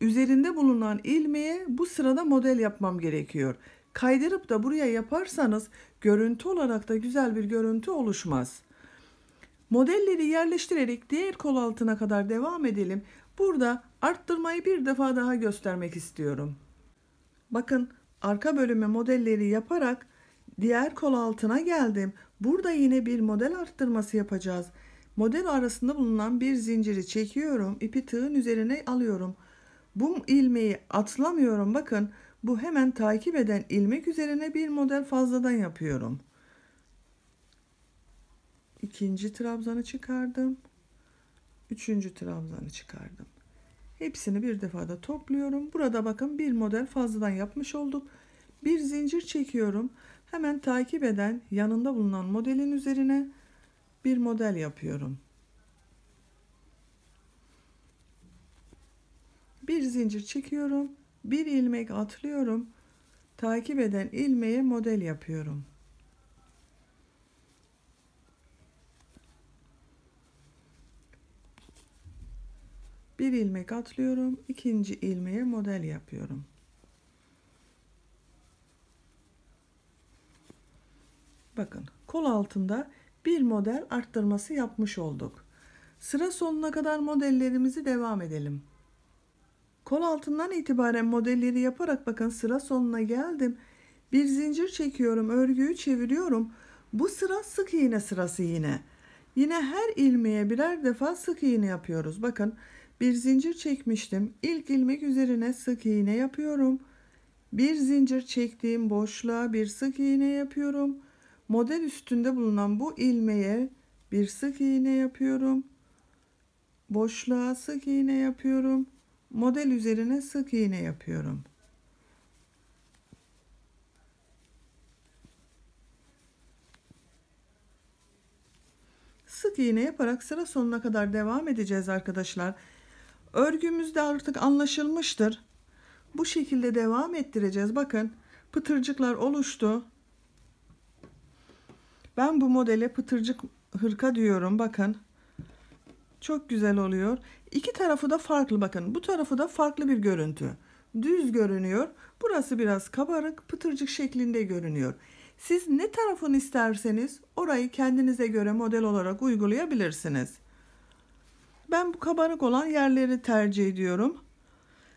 üzerinde bulunan ilmeğe bu sırada model yapmam gerekiyor. Kaydırıp da buraya yaparsanız görüntü olarak da güzel bir görüntü oluşmaz. Modelleri yerleştirerek diğer kol altına kadar devam edelim. Burada arttırmayı bir defa daha göstermek istiyorum. Bakın arka bölüme modelleri yaparak diğer kol altına geldim. Burada yine bir model arttırması yapacağız. Model arasında bulunan bir zinciri çekiyorum. İpi tığın üzerine alıyorum. Bu ilmeği atlamıyorum. Bakın bu hemen takip eden ilmek üzerine bir model fazladan yapıyorum. İkinci trabzanı çıkardım. Üçüncü trabzanı çıkardım. Hepsini bir defada topluyorum. Burada bakın bir model fazladan yapmış olduk. Bir zincir çekiyorum. Hemen takip eden yanında bulunan modelin üzerine bir model yapıyorum. Bir zincir çekiyorum. Bir ilmek atlıyorum. Takip eden ilmeğe model yapıyorum. Bir ilmek atlıyorum. İkinci ilmeğe model yapıyorum. Bakın kol altında bir model arttırması yapmış olduk. Sıra sonuna kadar modellerimizi devam edelim. Kol altından itibaren modelleri yaparak bakın sıra sonuna geldim. Bir zincir çekiyorum, örgüyü çeviriyorum. Bu sıra sık iğne sırası yine. Yine her ilmeğe birer defa sık iğne yapıyoruz. Bakın bir zincir çekmiştim. İlk ilmek üzerine sık iğne yapıyorum. Bir zincir çektiğim boşluğa bir sık iğne yapıyorum. Model üstünde bulunan bu ilmeğe bir sık iğne yapıyorum. Boşluğa sık iğne yapıyorum. Model üzerine sık iğne yapıyorum. Sık iğne yaparak sıra sonuna kadar devam edeceğiz arkadaşlar. Örgümüzde artık anlaşılmıştır. Bu şekilde devam ettireceğiz. Bakın pıtırcıklar oluştu. Ben bu modele pıtırcık hırka diyorum. Bakın çok güzel oluyor. İki tarafı da farklı. Bakın bu tarafı da farklı bir görüntü. Düz görünüyor. Burası biraz kabarık, pıtırcık şeklinde görünüyor. Siz ne tarafını isterseniz orayı kendinize göre model olarak uygulayabilirsiniz. Ben bu kabarık olan yerleri tercih ediyorum.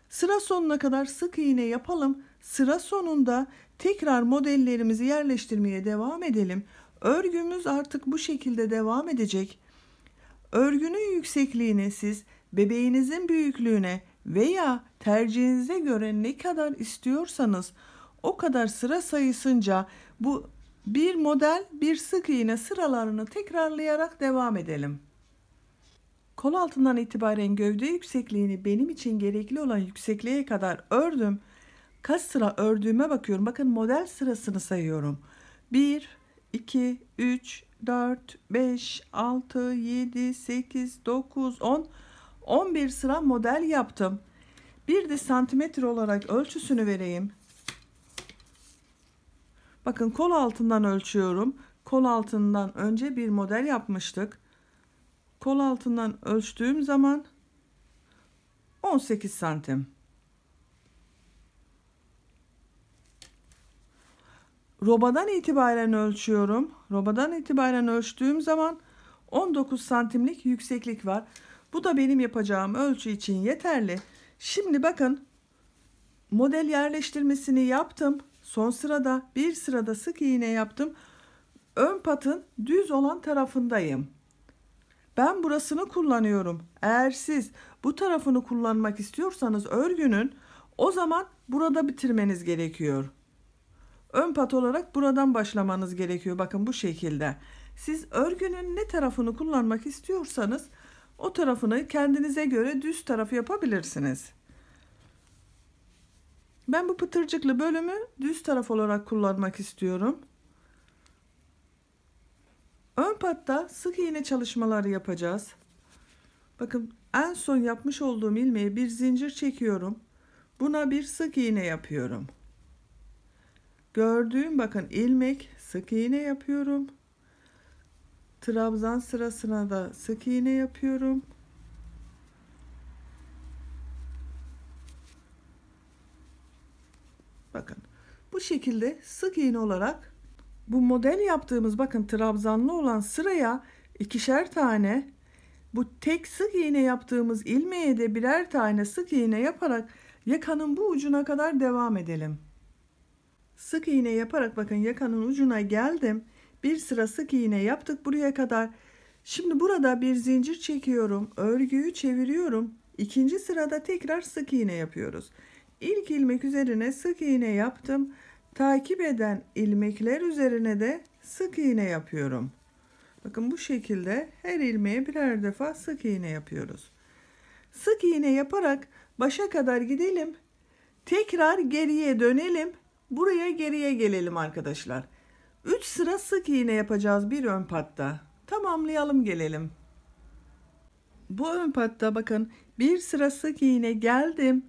Sıra sonuna kadar sık iğne yapalım. Sıra sonunda tekrar modellerimizi yerleştirmeye devam edelim. Örgümüz artık bu şekilde devam edecek. Örgünün yüksekliğini siz bebeğinizin büyüklüğüne veya tercihinize göre ne kadar istiyorsanız o kadar sıra sayısınca bu bir model bir sık iğne sıralarını tekrarlayarak devam edelim. Kol altından itibaren gövde yüksekliğini benim için gerekli olan yüksekliğe kadar ördüm. Kaç sıra ördüğüme bakıyorum. Bakın model sırasını sayıyorum. 1, 2, 3, 4, 5, 6, 7, 8, 9, 10, 11 sıra model yaptım. Bir de santimetre olarak ölçüsünü vereyim. Bakın kol altından ölçüyorum. Kol altından önce bir model yapmıştık. Kol altından ölçtüğüm zaman 18 santim. Robadan itibaren ölçüyorum. Robadan itibaren ölçtüğüm zaman 19 santimlik yükseklik var. Bu da benim yapacağım ölçü için yeterli. Şimdi bakın model yerleştirmesini yaptım. Son sırada bir sırada sık iğne yaptım. Ön patın düz olan tarafındayım. Ben burasını kullanıyorum. Eğer siz bu tarafını kullanmak istiyorsanız örgünün o zaman burada bitirmeniz gerekiyor. Ön pat olarak buradan başlamanız gerekiyor. Bakın bu şekilde. Siz örgünün ne tarafını kullanmak istiyorsanız o tarafını kendinize göre düz tarafı yapabilirsiniz. Ben bu pıtırcıklı bölümü düz taraf olarak kullanmak istiyorum. Ön patta sık iğne çalışmaları yapacağız. Bakın en son yapmış olduğum ilmeğe bir zincir çekiyorum. Buna bir sık iğne yapıyorum. Gördüğüm bakın ilmek sık iğne yapıyorum. trabzan sırasına da sık iğne yapıyorum. Bakın bu şekilde sık iğne olarak bu model yaptığımız bakın trabzanlı olan sıraya ikişer tane, bu tek sık iğne yaptığımız ilmeğe de birer tane sık iğne yaparak yakanın bu ucuna kadar devam edelim. Sık iğne yaparak bakın yakanın ucuna geldim. Bir sıra sık iğne yaptık buraya kadar. Şimdi burada bir zincir çekiyorum. Örgüyü çeviriyorum. İkinci sırada tekrar sık iğne yapıyoruz. İlk ilmek üzerine sık iğne yaptım. Takip eden ilmekler üzerine de sık iğne yapıyorum. Bakın bu şekilde her ilmeğe birer defa sık iğne yapıyoruz. Sık iğne yaparak başa kadar gidelim. Tekrar geriye dönelim. Buraya geriye gelelim arkadaşlar. 3 sıra sık iğne yapacağız bir ön patta. Tamamlayalım gelelim. Bu ön patta bakın bir sıra sık iğne geldim.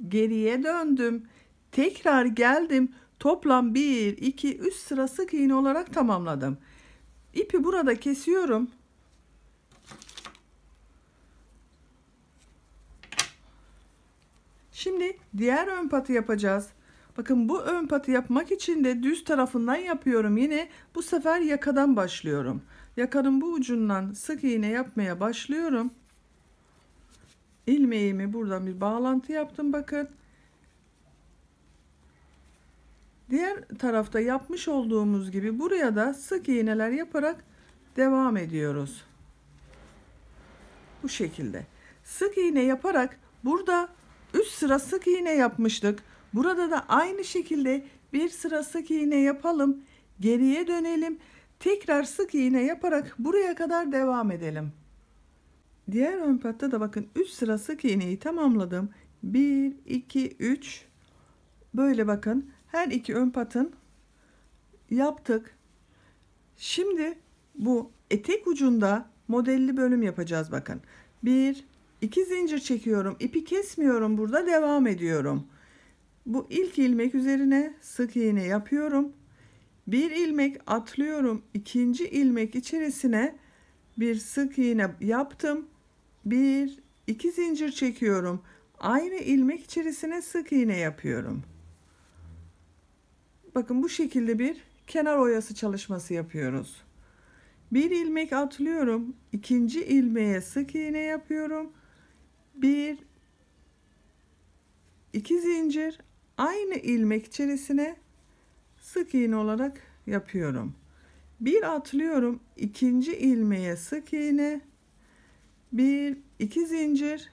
Geriye döndüm. Tekrar geldim. Toplam 1, 2, 3 sıra sık iğne olarak tamamladım. İpi burada kesiyorum. Şimdi diğer ön patı yapacağız. Bakın bu ön patı yapmak için de düz tarafından yapıyorum. Yine bu sefer yakadan başlıyorum. Yakanın bu ucundan sık iğne yapmaya başlıyorum. İlmeğimi buradan bir bağlantı yaptım bakın. Diğer tarafta yapmış olduğumuz gibi buraya da sık iğneler yaparak devam ediyoruz. Bu şekilde. Sık iğne yaparak burada 3 sıra sık iğne yapmıştık. Burada da aynı şekilde bir sıra sık iğne yapalım. Geriye dönelim. Tekrar sık iğne yaparak buraya kadar devam edelim. Diğer ön patta da bakın 3 sıra sık iğneyi tamamladım. 1, 2, 3. Böyle bakın her iki ön patın yaptık. Şimdi bu etek ucunda modelli bölüm yapacağız bakın. 1, 2 zincir çekiyorum. İpi kesmiyorum, burada devam ediyorum. Bu ilk ilmek üzerine sık iğne yapıyorum. Bir ilmek atlıyorum. İkinci ilmek içerisine bir sık iğne yaptım. 1, 2 zincir çekiyorum. Aynı ilmek içerisine sık iğne yapıyorum. Bakın bu şekilde bir kenar oyası çalışması yapıyoruz. Bir ilmek atlıyorum. İkinci ilmeğe sık iğne yapıyorum. 1, 2 zincir aynı ilmek içerisine sık iğne olarak yapıyorum. Bir atlıyorum. İkinci ilmeğe sık iğne. 1, 2 zincir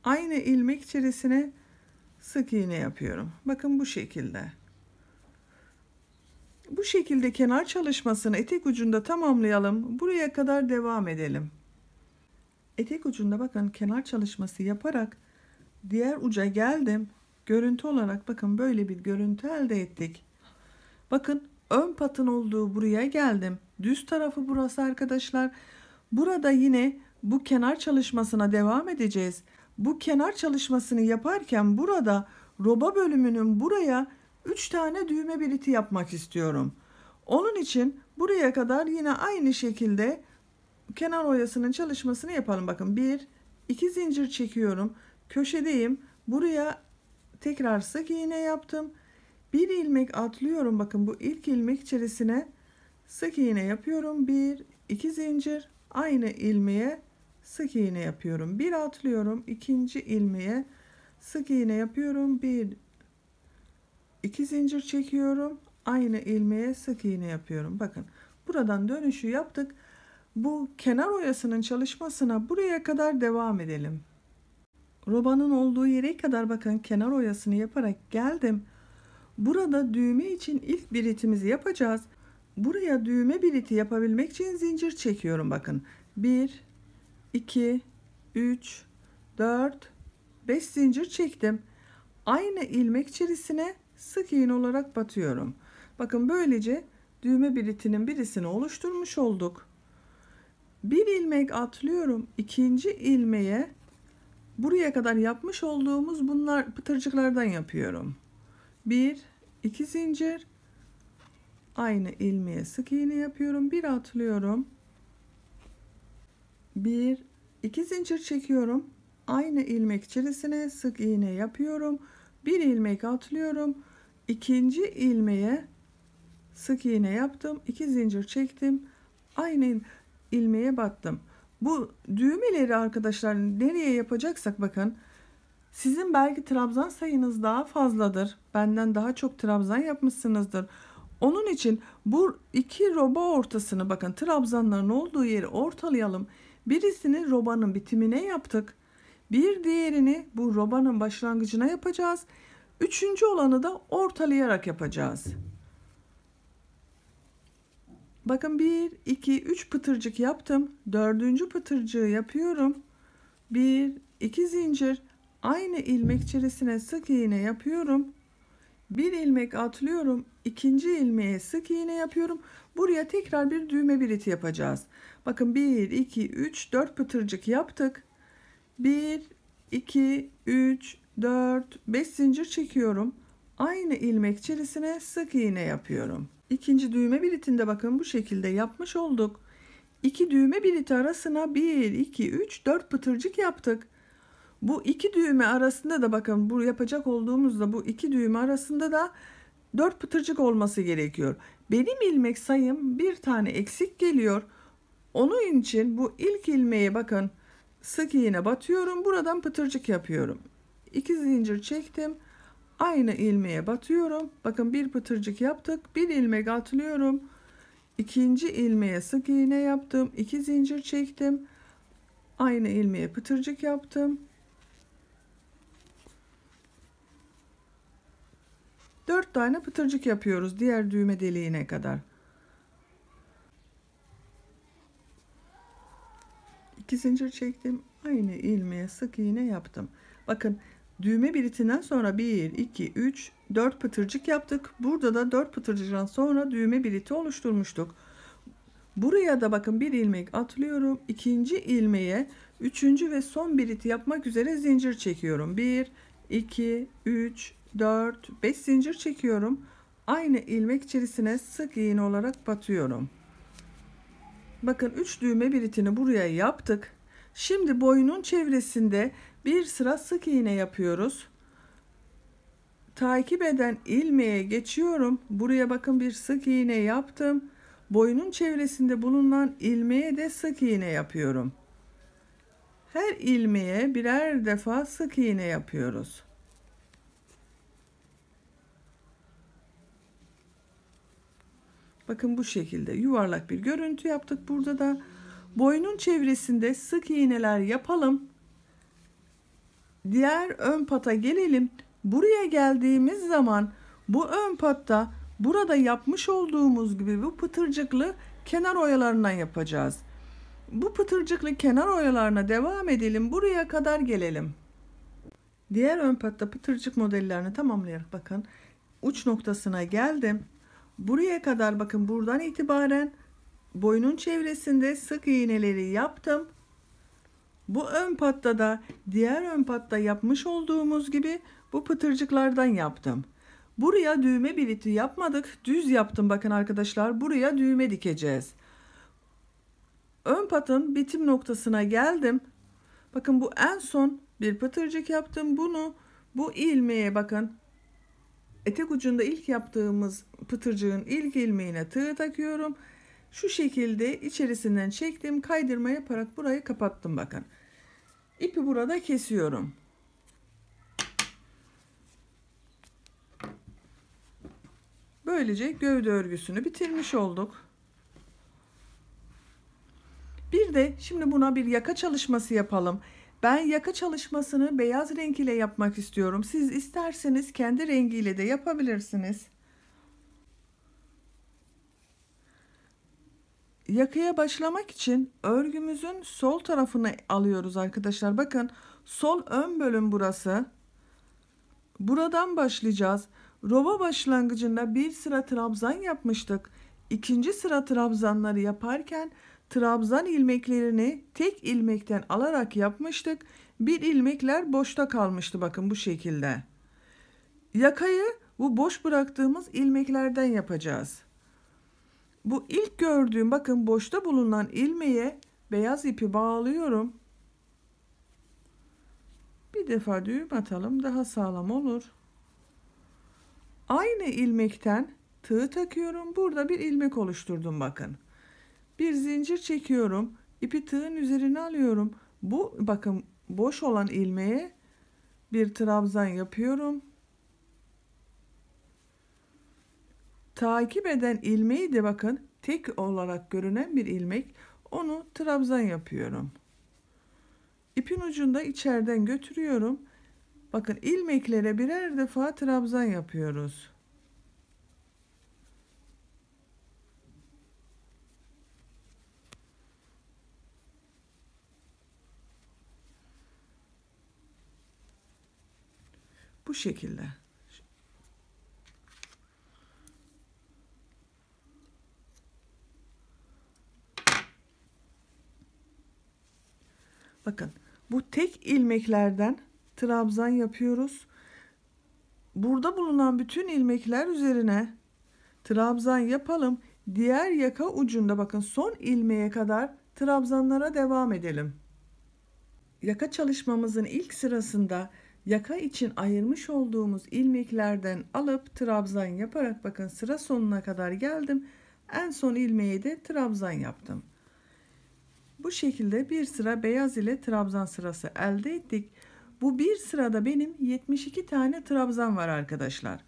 aynı ilmek içerisine sık iğne yapıyorum. Bakın bu şekilde. Bu şekilde kenar çalışmasını etek ucunda tamamlayalım. Buraya kadar devam edelim. Etek ucunda bakın kenar çalışması yaparak diğer uca geldim. Görüntü olarak bakın böyle bir görüntü elde ettik. Bakın ön patın olduğu buraya geldim. Düz tarafı burası arkadaşlar. Burada yine bu kenar çalışmasına devam edeceğiz. Bu kenar çalışmasını yaparken burada roba bölümünün buraya 3 tane düğme biliti yapmak istiyorum. Onun için buraya kadar yine aynı şekilde kenar oyasının çalışmasını yapalım. Bakın 1, 2 zincir çekiyorum. Köşedeyim. Buraya tekrar sık iğne yaptım. Bir ilmek atlıyorum. Bakın bu ilk ilmek içerisine sık iğne yapıyorum. 1, 2 zincir aynı ilmeğe sık iğne yapıyorum. Bir atlıyorum. İkinci ilmeğe sık iğne yapıyorum. 1, 2 zincir çekiyorum. Aynı ilmeğe sık iğne yapıyorum. Bakın buradan dönüşü yaptık. Bu kenar oyasının çalışmasına buraya kadar devam edelim. Robanın olduğu yere kadar bakın kenar oyasını yaparak geldim. Burada düğme için ilk biritimizi yapacağız. Buraya düğme biriti yapabilmek için zincir çekiyorum bakın. 1, 2, 3, 4, 5 zincir çektim. Aynı ilmek içerisine sık iğne olarak batıyorum. Bakın böylece düğme biritinin birisini oluşturmuş olduk. Bir ilmek atlıyorum. İkinci ilmeğe buraya kadar yapmış olduğumuz bunlar pıtırcıklardan yapıyorum. 1, 2 zincir aynı ilmeğe sık iğne yapıyorum. Bir atlıyorum. Bir, iki zincir çekiyorum. Aynı ilmek içerisine sık iğne yapıyorum. Bir ilmek atlıyorum. İkinci ilmeğe sık iğne yaptım. İki zincir çektim. Aynı ilmeğe battım. Bu düğmeleri arkadaşlar nereye yapacaksak bakın. Sizin belki trabzan sayınız daha fazladır. Benden daha çok trabzan yapmışsınızdır. Onun için bu iki roba ortasını bakın trabzanların olduğu yeri ortalayalım. Birisini robanın bitimine yaptık. Bir diğerini bu robanın başlangıcına yapacağız. Üçüncü olanı da ortalayarak yapacağız. Bakın 1, 2, 3 pıtırcık yaptım. Dördüncü pıtırcığı yapıyorum. 1, 2 zincir. Aynı ilmek içerisine sık iğne yapıyorum. Bir ilmek atlıyorum. İkinci ilmeğe sık iğne yapıyorum. Buraya tekrar bir düğme biriti yapacağız. Bakın 1, 2, 3, 4 pıtırcık yaptık. 1, 2, 3, 4, 5 zincir çekiyorum. Aynı ilmek içerisine sık iğne yapıyorum. İkinci düğme biritinde bakın bu şekilde yapmış olduk. İki düğme biriti arasına 1, 2, 3, 4 pıtırcık yaptık. Bu iki düğme arasında da bakın bu yapacak olduğumuzda bu iki düğme arasında da 4 pıtırcık olması gerekiyor. Benim ilmek sayım bir tane eksik geliyor. Onun için bu ilk ilmeğe bakın sık iğne batıyorum. Buradan pıtırcık yapıyorum. 2 zincir çektim. Aynı ilmeğe batıyorum. Bakın bir pıtırcık yaptık. Bir ilmek atlıyorum. İkinci ilmeğe sık iğne yaptım. 2 zincir çektim. Aynı ilmeğe pıtırcık yaptım. 4 tane pıtırcık yapıyoruz diğer düğme deliğine kadar. 2 zincir çektim. Aynı ilmeğe sık iğne yaptım. Bakın düğme biritinden sonra 1, 2, 3, 4 pıtırcık yaptık. Burada da 4 pıtırcıktan sonra düğme biriti oluşturmuştuk. Buraya da bakın bir ilmek atlıyorum. İkinci ilmeğe üçüncü ve son biriti yapmak üzere zincir çekiyorum. 1, 2, 3, 4, 5 zincir çekiyorum. Aynı ilmek içerisine sık iğne olarak batıyorum. Bakın 3 düğme biritini buraya yaptık. Şimdi boyunun çevresinde bir sıra sık iğne yapıyoruz. Takip eden ilmeğe geçiyorum. Buraya bakın bir sık iğne yaptım. Boyunun çevresinde bulunan ilmeğe de sık iğne yapıyorum. Her ilmeğe birer defa sık iğne yapıyoruz. Bakın bu şekilde yuvarlak bir görüntü yaptık. Burada da boyunun çevresinde sık iğneler yapalım. Diğer ön pata gelelim. Buraya geldiğimiz zaman bu ön patta burada yapmış olduğumuz gibi bu pıtırcıklı kenar oyalarından yapacağız. Bu pıtırcıklı kenar oyalarına devam edelim. Buraya kadar gelelim. Diğer ön patta pıtırcık modellerini tamamlayarak bakın uç noktasına geldim. Buraya kadar bakın buradan itibaren boynun çevresinde sık iğneleri yaptım. Bu ön patta da diğer ön patta yapmış olduğumuz gibi bu pıtırcıklardan yaptım. Buraya düğme biriti yapmadık. Düz yaptım bakın arkadaşlar. Buraya düğme dikeceğiz. Ön patın bitim noktasına geldim. Bakın bu en son bir pıtırcık yaptım. Bunu bu ilmeğe bakın. Etek ucunda ilk yaptığımız pıtırcığın ilk ilmeğine tığ takıyorum. Şu şekilde içerisinden çektim. Kaydırma yaparak burayı kapattım bakın. İpi burada kesiyorum. Böylece gövde örgüsünü bitirmiş olduk. Bir de şimdi buna bir yaka çalışması yapalım. Ben yaka çalışmasını beyaz renk ile yapmak istiyorum. Siz isterseniz kendi rengiyle de yapabilirsiniz. Yakaya başlamak için örgümüzün sol tarafını alıyoruz arkadaşlar. Bakın sol ön bölüm burası. Buradan başlayacağız. Roba başlangıcında bir sıra trabzan yapmıştık. İkinci sıra trabzanları yaparken trabzan ilmeklerini tek ilmekten alarak yapmıştık. Bir ilmekler boşta kalmıştı bakın bu şekilde. Yakayı bu boş bıraktığımız ilmeklerden yapacağız. Bu ilk gördüğüm bakın boşta bulunan ilmeğe beyaz ipi bağlıyorum. Bir defa düğüm atalım, daha sağlam olur. Aynı ilmekten tığ takıyorum. Burada bir ilmek oluşturdum bakın. Bir zincir çekiyorum. İpi tığın üzerine alıyorum. Bu bakın boş olan ilmeğe bir trabzan yapıyorum. Takip eden ilmeği de bakın tek olarak görünen bir ilmek. Onu trabzan yapıyorum. İpin ucunda içeriden götürüyorum. Bakın ilmeklere birer defa trabzan yapıyoruz. Bu şekilde. Bakın bu tek ilmeklerden trabzan yapıyoruz. Burada bulunan bütün ilmekler üzerine trabzan yapalım. Diğer yaka ucunda bakın son ilmeğe kadar trabzanlara devam edelim. Yaka çalışmamızın ilk sırasında yaka için ayırmış olduğumuz ilmeklerden alıp trabzan yaparak bakın sıra sonuna kadar geldim. En son ilmeğe de trabzan yaptım. Bu şekilde bir sıra beyaz ile trabzan sırası elde ettik. Bu bir sırada benim 72 tane trabzan var arkadaşlar.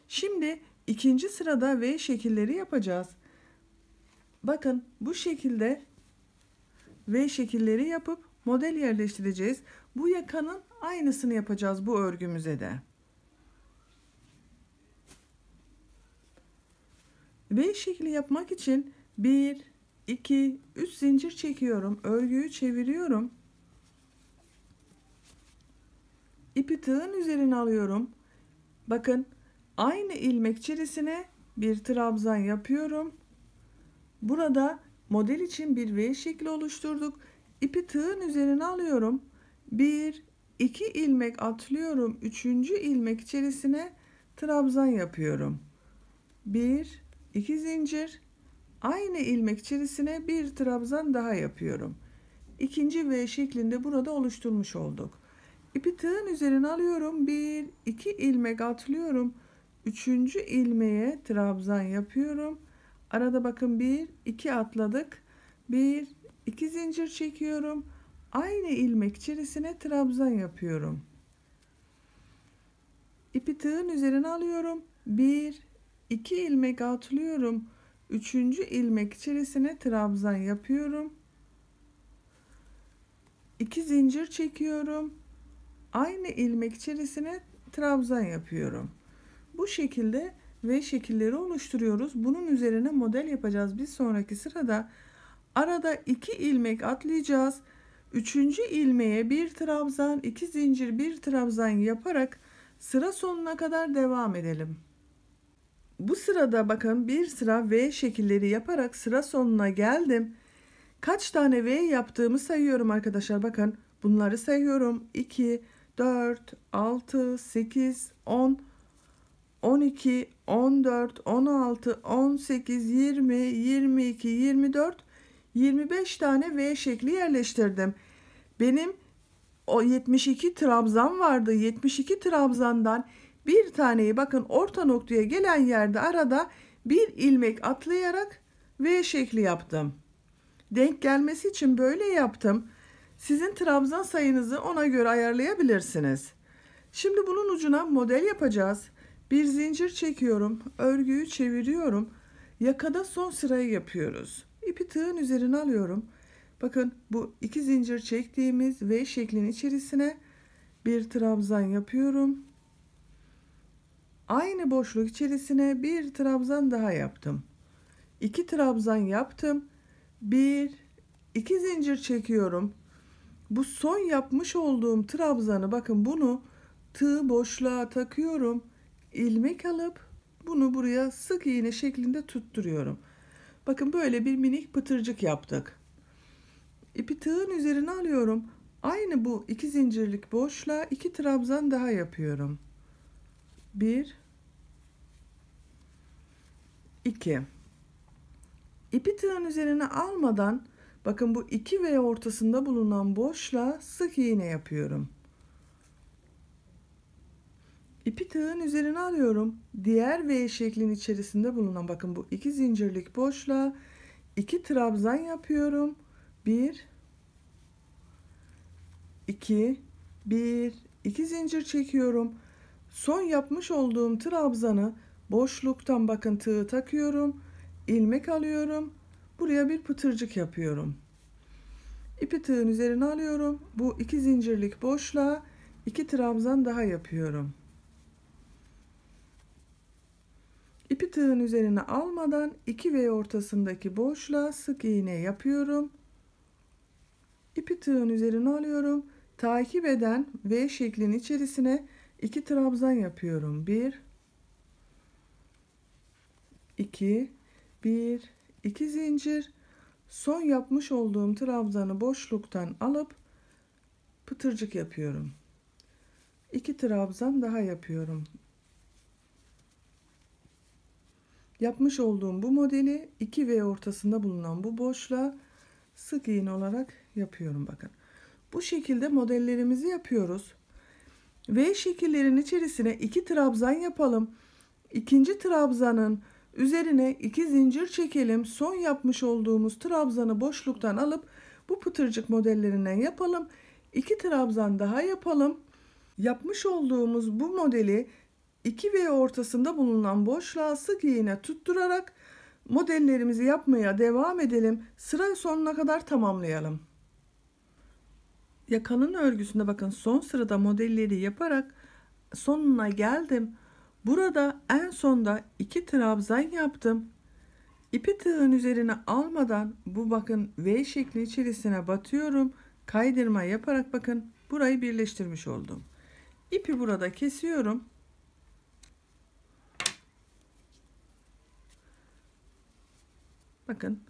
Şimdi ikinci sırada V şekilleri yapacağız. Bakın bu şekilde V şekilleri yapıp model yerleştireceğiz. Bu yakanın aynısını yapacağız bu örgümüze de. V şekli yapmak için 1, 2, 3 zincir çekiyorum. Örgüyü çeviriyorum. İpi tığın üzerine alıyorum. Bakın aynı ilmek içerisine bir trabzan yapıyorum. Burada model için bir V şekli oluşturduk. İpi tığın üzerine alıyorum. 1, 2 ilmek atlıyorum. 3. ilmek içerisine trabzan yapıyorum. 1, 2 zincir. Aynı ilmek içerisine bir trabzan daha yapıyorum. İkinci V şeklinde burada oluşturmuş olduk. İpi tığın üzerine alıyorum. 1, 2 ilmek atlıyorum. 3. ilmeğe trabzan yapıyorum. Arada bakın 1, 2 atladık. 1, 2 zincir çekiyorum. Aynı ilmek içerisine trabzan yapıyorum. İpi tığın üzerine alıyorum. 1, 2 ilmek atlıyorum. 3. ilmek içerisine trabzan yapıyorum. 2 zincir çekiyorum. Aynı ilmek içerisine trabzan yapıyorum. Bu şekilde V şekilleri oluşturuyoruz. Bunun üzerine model yapacağız. Bir sonraki sırada arada 2 ilmek atlayacağız. 3. ilmeğe bir trabzan, 2 zincir, bir trabzan yaparak sıra sonuna kadar devam edelim. Bu sırada bakın bir sıra V şekilleri yaparak sıra sonuna geldim. Kaç tane V yaptığımı sayıyorum arkadaşlar. Bakın bunları sayıyorum. 2, 4, 6, 8, 10, 12, 14, 16, 18, 20, 22, 24, 25 tane V şekli yerleştirdim. Benim o 72 trabzan vardı. 72 trabzandan bir taneyi bakın orta noktaya gelen yerde arada bir ilmek atlayarak V şekli yaptım. Denk gelmesi için böyle yaptım. Sizin trabzan sayınızı ona göre ayarlayabilirsiniz. Şimdi bunun ucuna model yapacağız. Bir zincir çekiyorum. Örgüyü çeviriyorum. Yakada son sırayı yapıyoruz. İpi tığın üzerine alıyorum. Bakın bu 2 zincir çektiğimiz V şeklinin içerisine bir trabzan yapıyorum. Aynı boşluk içerisine bir trabzan daha yaptım. 2 trabzan yaptım. 1, 2 zincir çekiyorum. Bu son yapmış olduğum trabzanı bakın bunu tığ boşluğa takıyorum. İlmek alıp bunu buraya sık iğne şeklinde tutturuyorum. Bakın böyle bir minik pıtırcık yaptık. İpi tığın üzerine alıyorum. Aynı bu 2 zincirlik boşluğa 2 trabzan daha yapıyorum. 1, 2. İpi tığın üzerine almadan Bakın bu 2 V ortasında bulunan boşluğa sık iğne yapıyorum. İpi tığın üzerine alıyorum. Diğer V şeklin içerisinde bulunan bakın bu 2 zincirlik boşluğa 2 trabzan yapıyorum. 1 2 1 2 zincir çekiyorum. Son yapmış olduğum trabzanı boşluktan bakın tığı takıyorum. İlmek alıyorum. Buraya bir pıtırcık yapıyorum. İpi tığın üzerine alıyorum. Bu 2 zincirlik boşluğa 2 trabzan daha yapıyorum. İpi tığın üzerine almadan 2 V ortasındaki boşluğa sık iğne yapıyorum. İpi tığın üzerine alıyorum. Takip eden V şeklin içerisine 2 trabzan yapıyorum. 1 2 1 2 zincir. Son yapmış olduğum trabzanı boşluktan alıp pıtırcık yapıyorum. 2 trabzan daha yapıyorum. Yapmış olduğum bu modeli 2 V ortasında bulunan bu boşluğa sık iğne olarak yapıyorum bakın. Bu şekilde modellerimizi yapıyoruz. V şekillerin içerisine 2 trabzan yapalım. İkinci trabzanın üzerine 2 zincir çekelim. Son yapmış olduğumuz trabzanı boşluktan alıp bu pıtırcık modellerinden yapalım. 2 trabzan daha yapalım. Yapmış olduğumuz bu modeli 2 V ortasında bulunan boşluğa sık iğne tutturarak modellerimizi yapmaya devam edelim. Sıra sonuna kadar tamamlayalım. Yakanın örgüsünde bakın son sırada modelleri yaparak sonuna geldim. Burada en sonda 2 trabzan yaptım. İpi tığın üzerine almadan bu bakın V şekli içerisine batıyorum. Kaydırma yaparak bakın burayı birleştirmiş oldum. İpi burada kesiyorum. Bakın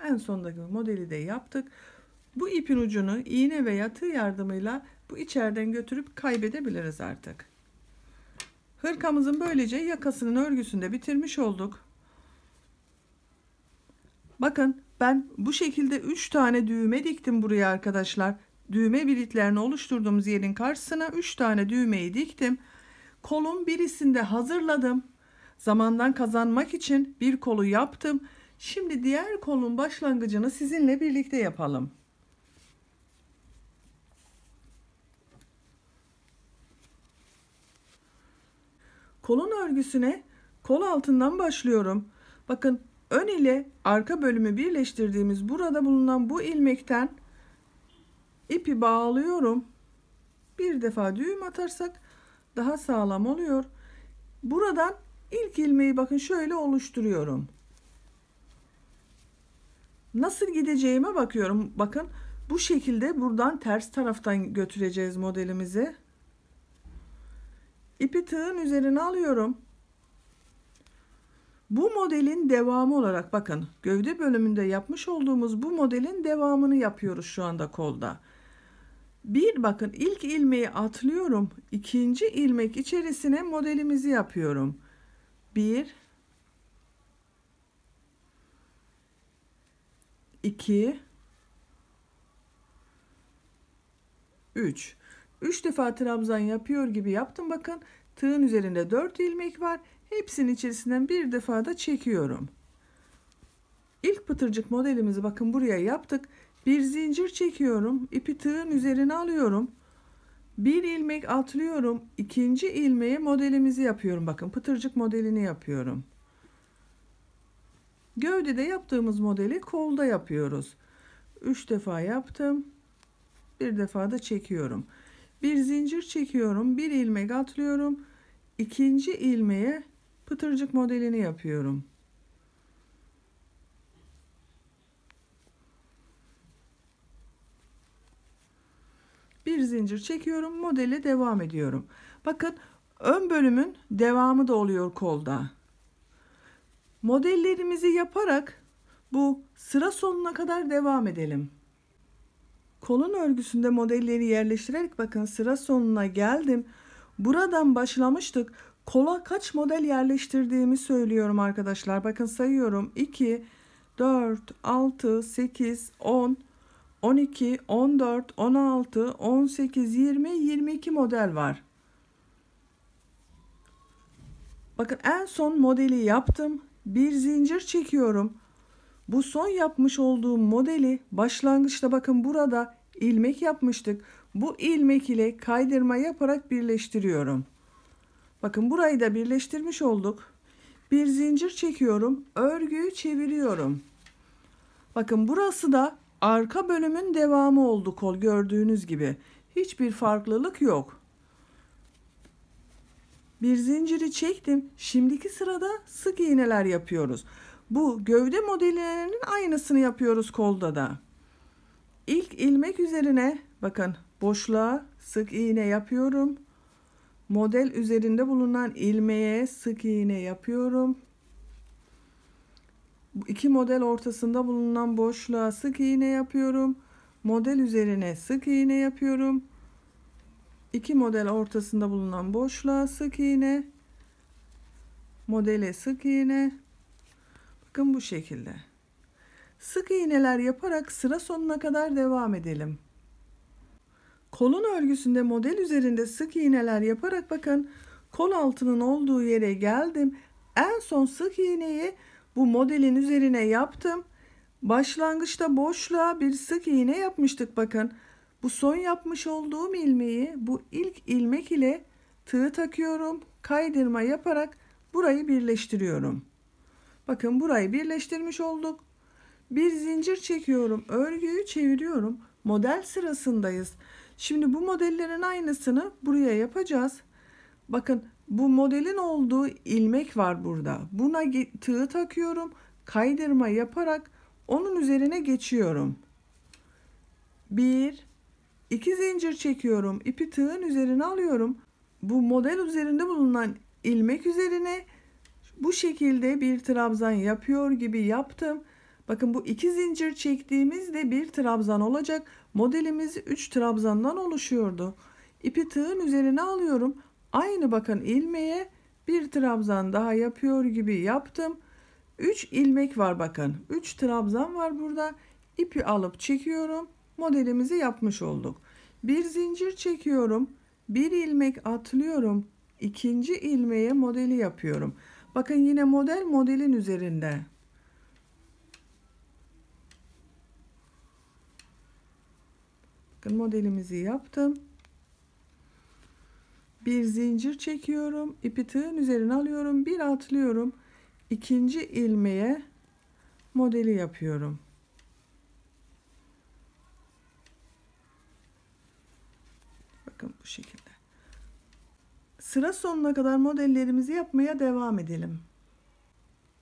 en sondaki modeli de yaptık. Bu ipin ucunu iğne veya tığ yardımıyla bu içeriden götürüp kaybedebiliriz artık. Hırkamızın böylece yakasının örgüsünü de bitirmiş olduk. Bakın ben bu şekilde 3 tane düğme diktim buraya arkadaşlar. Düğme bilitlerini oluşturduğumuz yerin karşısına 3 tane düğmeyi diktim. Kolun birisinde hazırladım. Zamandan kazanmak için bir kolu yaptım. Şimdi diğer kolun başlangıcını sizinle birlikte yapalım. Kolun örgüsüne kol altından başlıyorum. Bakın ön ile arka bölümü birleştirdiğimiz burada bulunan bu ilmekten ipi bağlıyorum. Bir defa düğüm atarsak daha sağlam oluyor. Buradan ilk ilmeği bakın şöyle oluşturuyorum. Nasıl gideceğime bakıyorum. Bakın bu şekilde buradan ters taraftan götüreceğiz modelimizi. İpi tığın üzerine alıyorum. Bu modelin devamı olarak bakın gövde bölümünde yapmış olduğumuz bu modelin devamını yapıyoruz şu anda kolda. Bir bakın ilk ilmeği atlıyorum. İkinci ilmek içerisine modelimizi yapıyorum. 1 2 3 3 defa trabzan yapıyor gibi yaptım. Bakın tığın üzerinde 4 ilmek var. Hepsinin içerisinden bir defa da çekiyorum. İlk pıtırcık modelimizi bakın buraya yaptık. Bir zincir çekiyorum. İpi tığın üzerine alıyorum. Bir ilmek atlıyorum. İkinci ilmeğe modelimizi yapıyorum. Bakın pıtırcık modelini yapıyorum. Gövdede yaptığımız modeli kolda yapıyoruz. 3 defa yaptım. Bir defa da çekiyorum. Bir zincir çekiyorum. Bir ilmek atlıyorum. İkinci ilmeğe pıtırcık modelini yapıyorum. Bir zincir çekiyorum. Modele devam ediyorum. Bakın ön bölümün devamı da oluyor kolda. Modellerimizi yaparak bu sıra sonuna kadar devam edelim. Kolun örgüsünde modelleri yerleştirerek bakın sıra sonuna geldim. Buradan başlamıştık. Kola kaç model yerleştirdiğimi söylüyorum arkadaşlar. Bakın sayıyorum. 2, 4, 6, 8, 10, 12, 14, 16, 18, 20, 22 model var. Bakın en son modeli yaptım. Bir zincir çekiyorum. Bu son yapmış olduğum modeli başlangıçta bakın burada ilmek yapmıştık. Bu ilmek ile kaydırma yaparak birleştiriyorum. Bakın burayı da birleştirmiş olduk. Bir zincir çekiyorum. Örgüyü çeviriyorum. Bakın burası da arka bölümün devamı oldu kol, gördüğünüz gibi. Hiçbir farklılık yok. Bir zinciri çektim. Şimdiki sırada sık iğneler yapıyoruz. Bu gövde modellerinin aynısını yapıyoruz kolda da. İlk ilmek üzerine bakın boşluğa sık iğne yapıyorum. Model üzerinde bulunan ilmeğe sık iğne yapıyorum. Bu iki model ortasında bulunan boşluğa sık iğne yapıyorum. Model üzerine sık iğne yapıyorum. İki model ortasında bulunan boşluğa sık iğne. Modele sık iğne. Bakın bu şekilde. Sık iğneler yaparak sıra sonuna kadar devam edelim. Kolun örgüsünde model üzerinde sık iğneler yaparak bakın kol altının olduğu yere geldim. En son sık iğneyi bu modelin üzerine yaptım. Başlangıçta boşluğa bir sık iğne yapmıştık bakın. Bu son yapmış olduğum ilmeği bu ilk ilmek ile tığ takıyorum. Kaydırma yaparak burayı birleştiriyorum. Bakın burayı birleştirmiş olduk. Bir zincir çekiyorum. Örgüyü çeviriyorum. Model sırasındayız. Şimdi bu modellerin aynısını buraya yapacağız. Bakın bu modelin olduğu ilmek var burada. Buna tığ takıyorum. Kaydırma yaparak onun üzerine geçiyorum. 1, 2 zincir çekiyorum. İpi tığın üzerine alıyorum. Bu model üzerinde bulunan ilmek üzerine bu şekilde bir trabzan yapıyor gibi yaptım. Bakın bu 2 zincir çektiğimizde bir trabzan olacak. Modelimiz 3 trabzandan oluşuyordu. İpi tığın üzerine alıyorum. Aynı bakın ilmeğe bir trabzan daha yapıyor gibi yaptım. 3 ilmek var bakın. 3 trabzan var burada. İpi alıp çekiyorum. Modelimizi yapmış olduk. Bir zincir çekiyorum. Bir ilmek atlıyorum. İkinci ilmeğe modeli yapıyorum. Bakın yine model modelin üzerinde. Bakın modelimizi yaptım. Bir zincir çekiyorum. İpi tığın üzerine alıyorum. Bir atlıyorum. İkinci ilmeğe modeli yapıyorum. Bakın bu şekilde. Sıra sonuna kadar modellerimizi yapmaya devam edelim.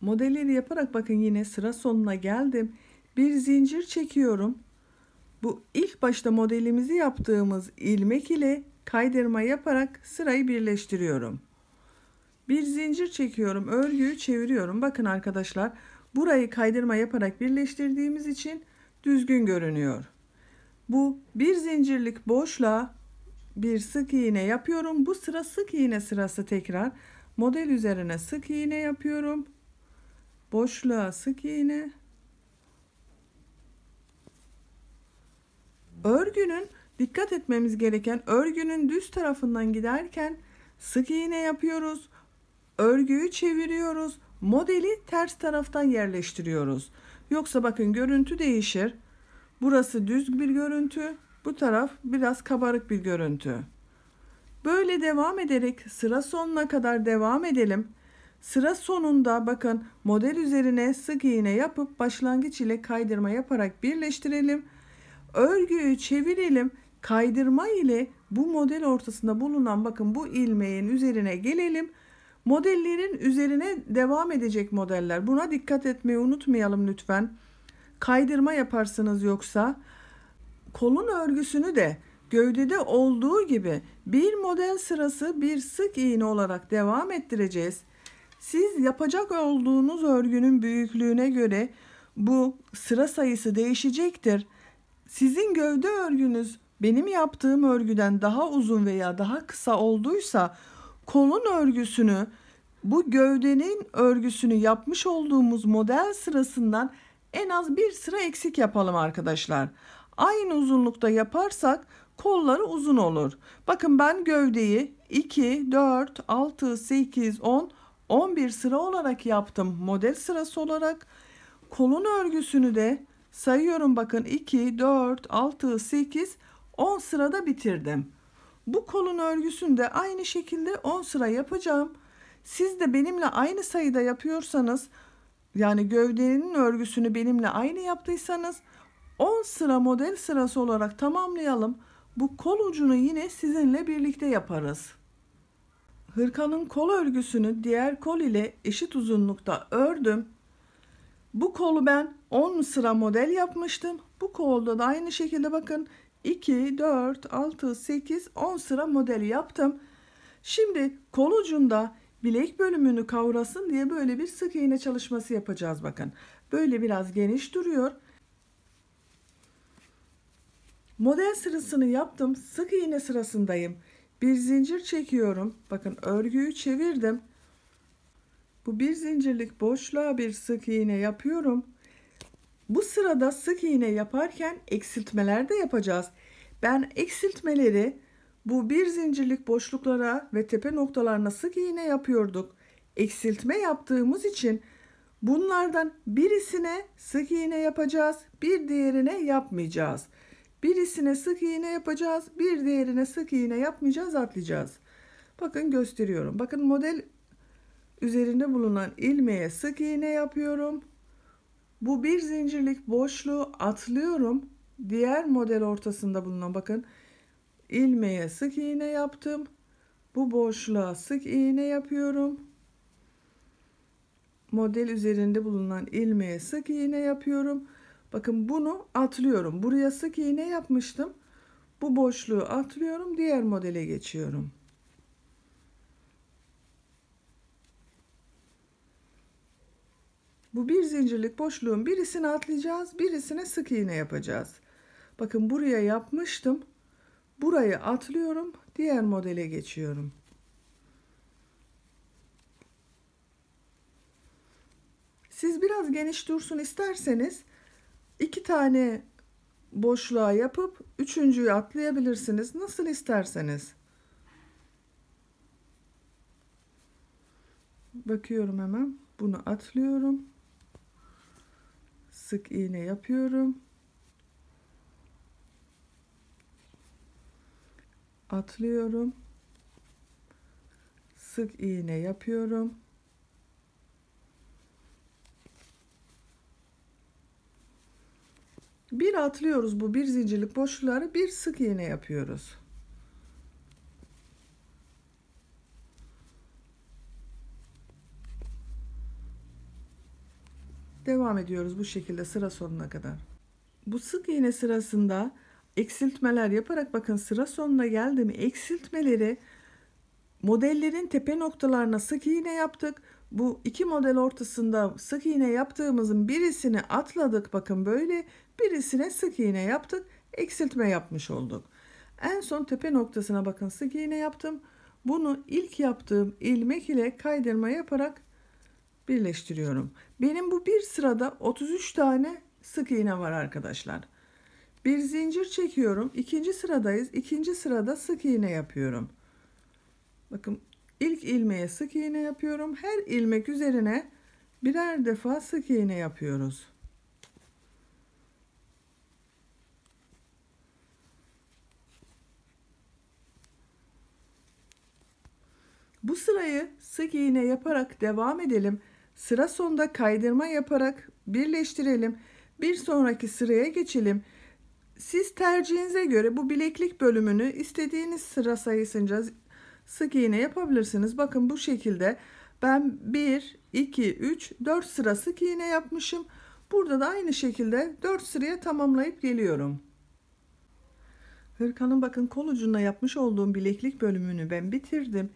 Modelleri yaparak bakın yine sıra sonuna geldim. Bir zincir çekiyorum. Bu ilk başta modelimizi yaptığımız ilmek ile kaydırma yaparak sırayı birleştiriyorum. Bir zincir çekiyorum, örgüyü çeviriyorum. Bakın arkadaşlar, burayı kaydırma yaparak birleştirdiğimiz için düzgün görünüyor. Bu bir zincirlik boşluğa bir sık iğne yapıyorum. Bu sıra sık iğne sırası tekrar. Model üzerine sık iğne yapıyorum. Boşluğa sık iğne. Örgünün dikkat etmemiz gereken, örgünün düz tarafından giderken sık iğne yapıyoruz. Örgüyü çeviriyoruz. Modeli ters taraftan yerleştiriyoruz. Yoksa bakın görüntü değişir. Burası düz bir görüntü. Bu taraf biraz kabarık bir görüntü. Böyle devam ederek sıra sonuna kadar devam edelim. Sıra sonunda bakın model üzerine sık iğne yapıp başlangıç ile kaydırma yaparak birleştirelim. Örgüyü çevirelim. Kaydırma ile bu model ortasında bulunan bakın bu ilmeğin üzerine gelelim. Modellerin üzerine devam edecek modeller. Buna dikkat etmeyi unutmayalım lütfen. Kaydırma yaparsınız yoksa. Kolun örgüsünü de gövdede olduğu gibi bir model sırası bir sık iğne olarak devam ettireceğiz. Siz yapacak olduğunuz örgünün büyüklüğüne göre bu sıra sayısı değişecektir. Sizin gövde örgünüz benim yaptığım örgüden daha uzun veya daha kısa olduysa kolun örgüsünü bu gövdenin örgüsünü yapmış olduğumuz model sırasından en az bir sıra eksik yapalım arkadaşlar. Aynı uzunlukta yaparsak kolları uzun olur. Bakın ben gövdeyi 2, 4, 6, 8, 10, 11 sıra olarak yaptım. Model sırası olarak. Kolun örgüsünü de sayıyorum, bakın 2, 4, 6, 8, 10 sırada bitirdim. Bu kolun örgüsünü de aynı şekilde 10 sıra yapacağım. Siz de benimle aynı sayıda yapıyorsanız, yani gövdenin örgüsünü benimle aynı yaptıysanız 10 sıra model sırası olarak tamamlayalım. Bu kol ucunu yine sizinle birlikte yaparız. Hırkanın kol örgüsünü diğer kol ile eşit uzunlukta ördüm. Bu kolu ben 10 sıra model yapmıştım. Bu kolda da aynı şekilde bakın 2, 4, 6, 8, 10 sıra model yaptım. Şimdi kol ucunda bilek bölümünü kavrasın diye böyle bir sık iğne çalışması yapacağız bakın. Böyle biraz geniş duruyor. Model sırasını yaptım. Sık iğne sırasındayım. Bir zincir çekiyorum. Bakın örgüyü çevirdim. Bu bir zincirlik boşluğa bir sık iğne yapıyorum. Bu sırada sık iğne yaparken eksiltmeler de yapacağız. Ben eksiltmeleri bu bir zincirlik boşluklara ve tepe noktalarına sık iğne yapıyorduk. Eksiltme yaptığımız için bunlardan birisine sık iğne yapacağız, bir diğerine yapmayacağız. Birisine sık iğne yapacağız, bir diğerine sık iğne yapmayacağız, atlayacağız. Bakın gösteriyorum. Bakın model üzerinde bulunan ilmeğe sık iğne yapıyorum. Bu bir zincirlik boşluğu atlıyorum. Diğer model ortasında bulunan bakın ilmeğe sık iğne yaptım. Bu boşluğa sık iğne yapıyorum. Model üzerinde bulunan ilmeğe sık iğne yapıyorum. Bakın bunu atlıyorum. Buraya sık iğne yapmıştım. Bu boşluğu atlıyorum. Diğer modele geçiyorum. Bu bir zincirlik boşluğun birisini atlayacağız. Birisine sık iğne yapacağız. Bakın buraya yapmıştım. Burayı atlıyorum. Diğer modele geçiyorum. Siz biraz geniş dursun isterseniz 2 tane boşluğa yapıp üçüncüyü atlayabilirsiniz. Nasıl isterseniz. Bakıyorum hemen. Bunu atlıyorum. Sık iğne yapıyorum. Atlıyorum. Sık iğne yapıyorum. Bir atlıyoruz, bu bir zincirlik boşlukları, bir sık iğne yapıyoruz. Devam ediyoruz bu şekilde sıra sonuna kadar. Bu sık iğne sırasında eksiltmeler yaparak bakın sıra sonuna geldi mi eksiltmeleri modellerin tepe noktalarına sık iğne yaptık. Bu iki model ortasında sık iğne yaptığımızın birisini atladık, bakın böyle, birisine sık iğne yaptık, eksiltme yapmış olduk. En son tepe noktasına bakın sık iğne yaptım. Bunu ilk yaptığım ilmek ile kaydırma yaparak birleştiriyorum. Benim bu bir sırada 33 tane sık iğne var arkadaşlar. Bir zincir çekiyorum. İkinci sıradayız. İkinci sırada sık iğne yapıyorum. Bakın ilk ilmeğe sık iğne yapıyorum. Her ilmek üzerine birer defa sık iğne yapıyoruz. Bu sırayı sık iğne yaparak devam edelim. Sıra sonunda kaydırma yaparak birleştirelim. Bir sonraki sıraya geçelim. Siz tercihinize göre bu bileklik bölümünü istediğiniz sıra sayısınca sık iğne yapabilirsiniz. Bakın bu şekilde ben 1, 2, 3, 4 sıra sık iğne yapmışım. Burada da aynı şekilde 4 sıraya tamamlayıp geliyorum. Hırkanın bakın kol ucuna yapmış olduğum bileklik bölümünü ben bitirdim.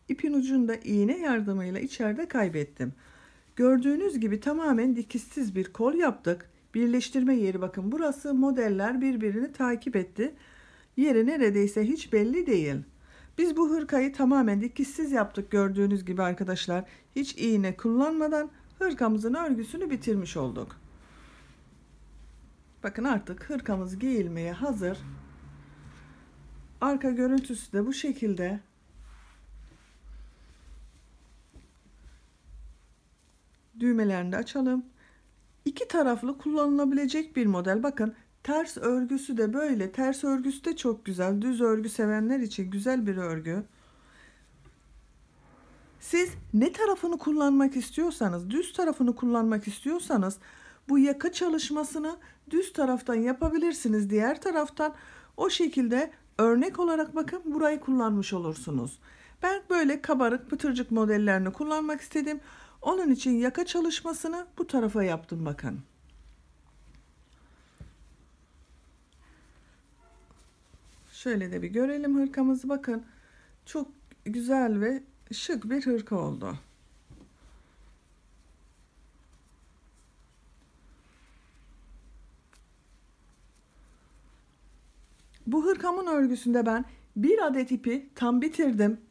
İpin ucunu da iğne yardımıyla içeride kaybettim. Gördüğünüz gibi tamamen dikişsiz bir kol yaptık. Birleştirme yeri bakın burası, modeller birbirini takip etti. Yeri neredeyse hiç belli değil. Biz bu hırkayı tamamen dikişsiz yaptık gördüğünüz gibi arkadaşlar. Hiç iğne kullanmadan hırkamızın örgüsünü bitirmiş olduk. Bakın artık hırkamız giyilmeye hazır. Arka görüntüsü de bu şekilde. Düğmelerini de açalım. İki taraflı kullanılabilecek bir model. Bakın ters örgüsü de böyle. Ters örgüsü de çok güzel. Düz örgü sevenler için güzel bir örgü. Siz ne tarafını kullanmak istiyorsanız, düz tarafını kullanmak istiyorsanız bu yaka çalışmasını düz taraftan yapabilirsiniz. Diğer taraftan o şekilde örnek olarak bakın burayı kullanmış olursunuz. Ben böyle kabarık pıtırcık modellerini kullanmak istedim. Onun için yaka çalışmasını bu tarafa yaptım bakın. Şöyle de bir görelim hırkamızı, bakın. Çok güzel ve şık bir hırka oldu. Bu hırkamın örgüsünde ben bir adet ipi tam bitirdim.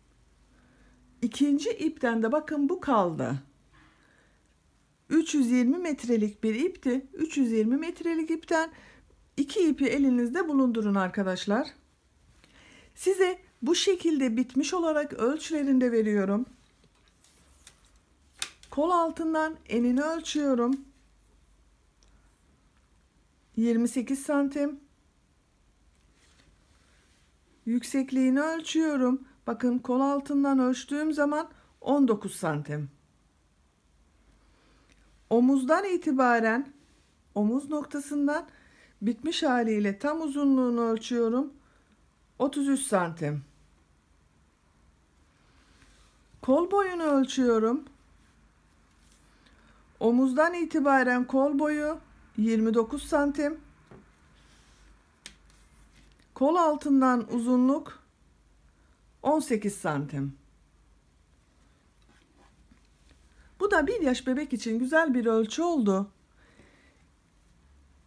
İkinci ipten de bakın bu kaldı. 320 metrelik bir ipti. 320 metrelik ipten 2 ipi elinizde bulundurun arkadaşlar. Size bu şekilde bitmiş olarak ölçülerini de veriyorum. Kol altından enini ölçüyorum. 28 santim. Yüksekliğini ölçüyorum. Bakın kol altından ölçtüğüm zaman 19 santim. Omuzdan itibaren, omuz noktasından bitmiş haliyle tam uzunluğunu ölçüyorum. 33 santim. Kol boyunu ölçüyorum. Omuzdan itibaren kol boyu 29 santim. Kol altından uzunluk 18 santim. Bu da 1 yaş bebek için güzel bir ölçü oldu.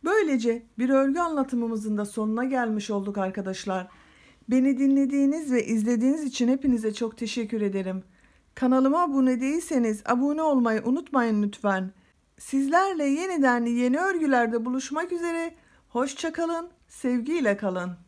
Böylece bir örgü anlatımımızın da sonuna gelmiş olduk arkadaşlar. Beni dinlediğiniz ve izlediğiniz için hepinize çok teşekkür ederim. Kanalıma abone değilseniz abone olmayı unutmayın lütfen. Sizlerle yeniden yeni örgülerde buluşmak üzere. Hoşça kalın, sevgiyle kalın.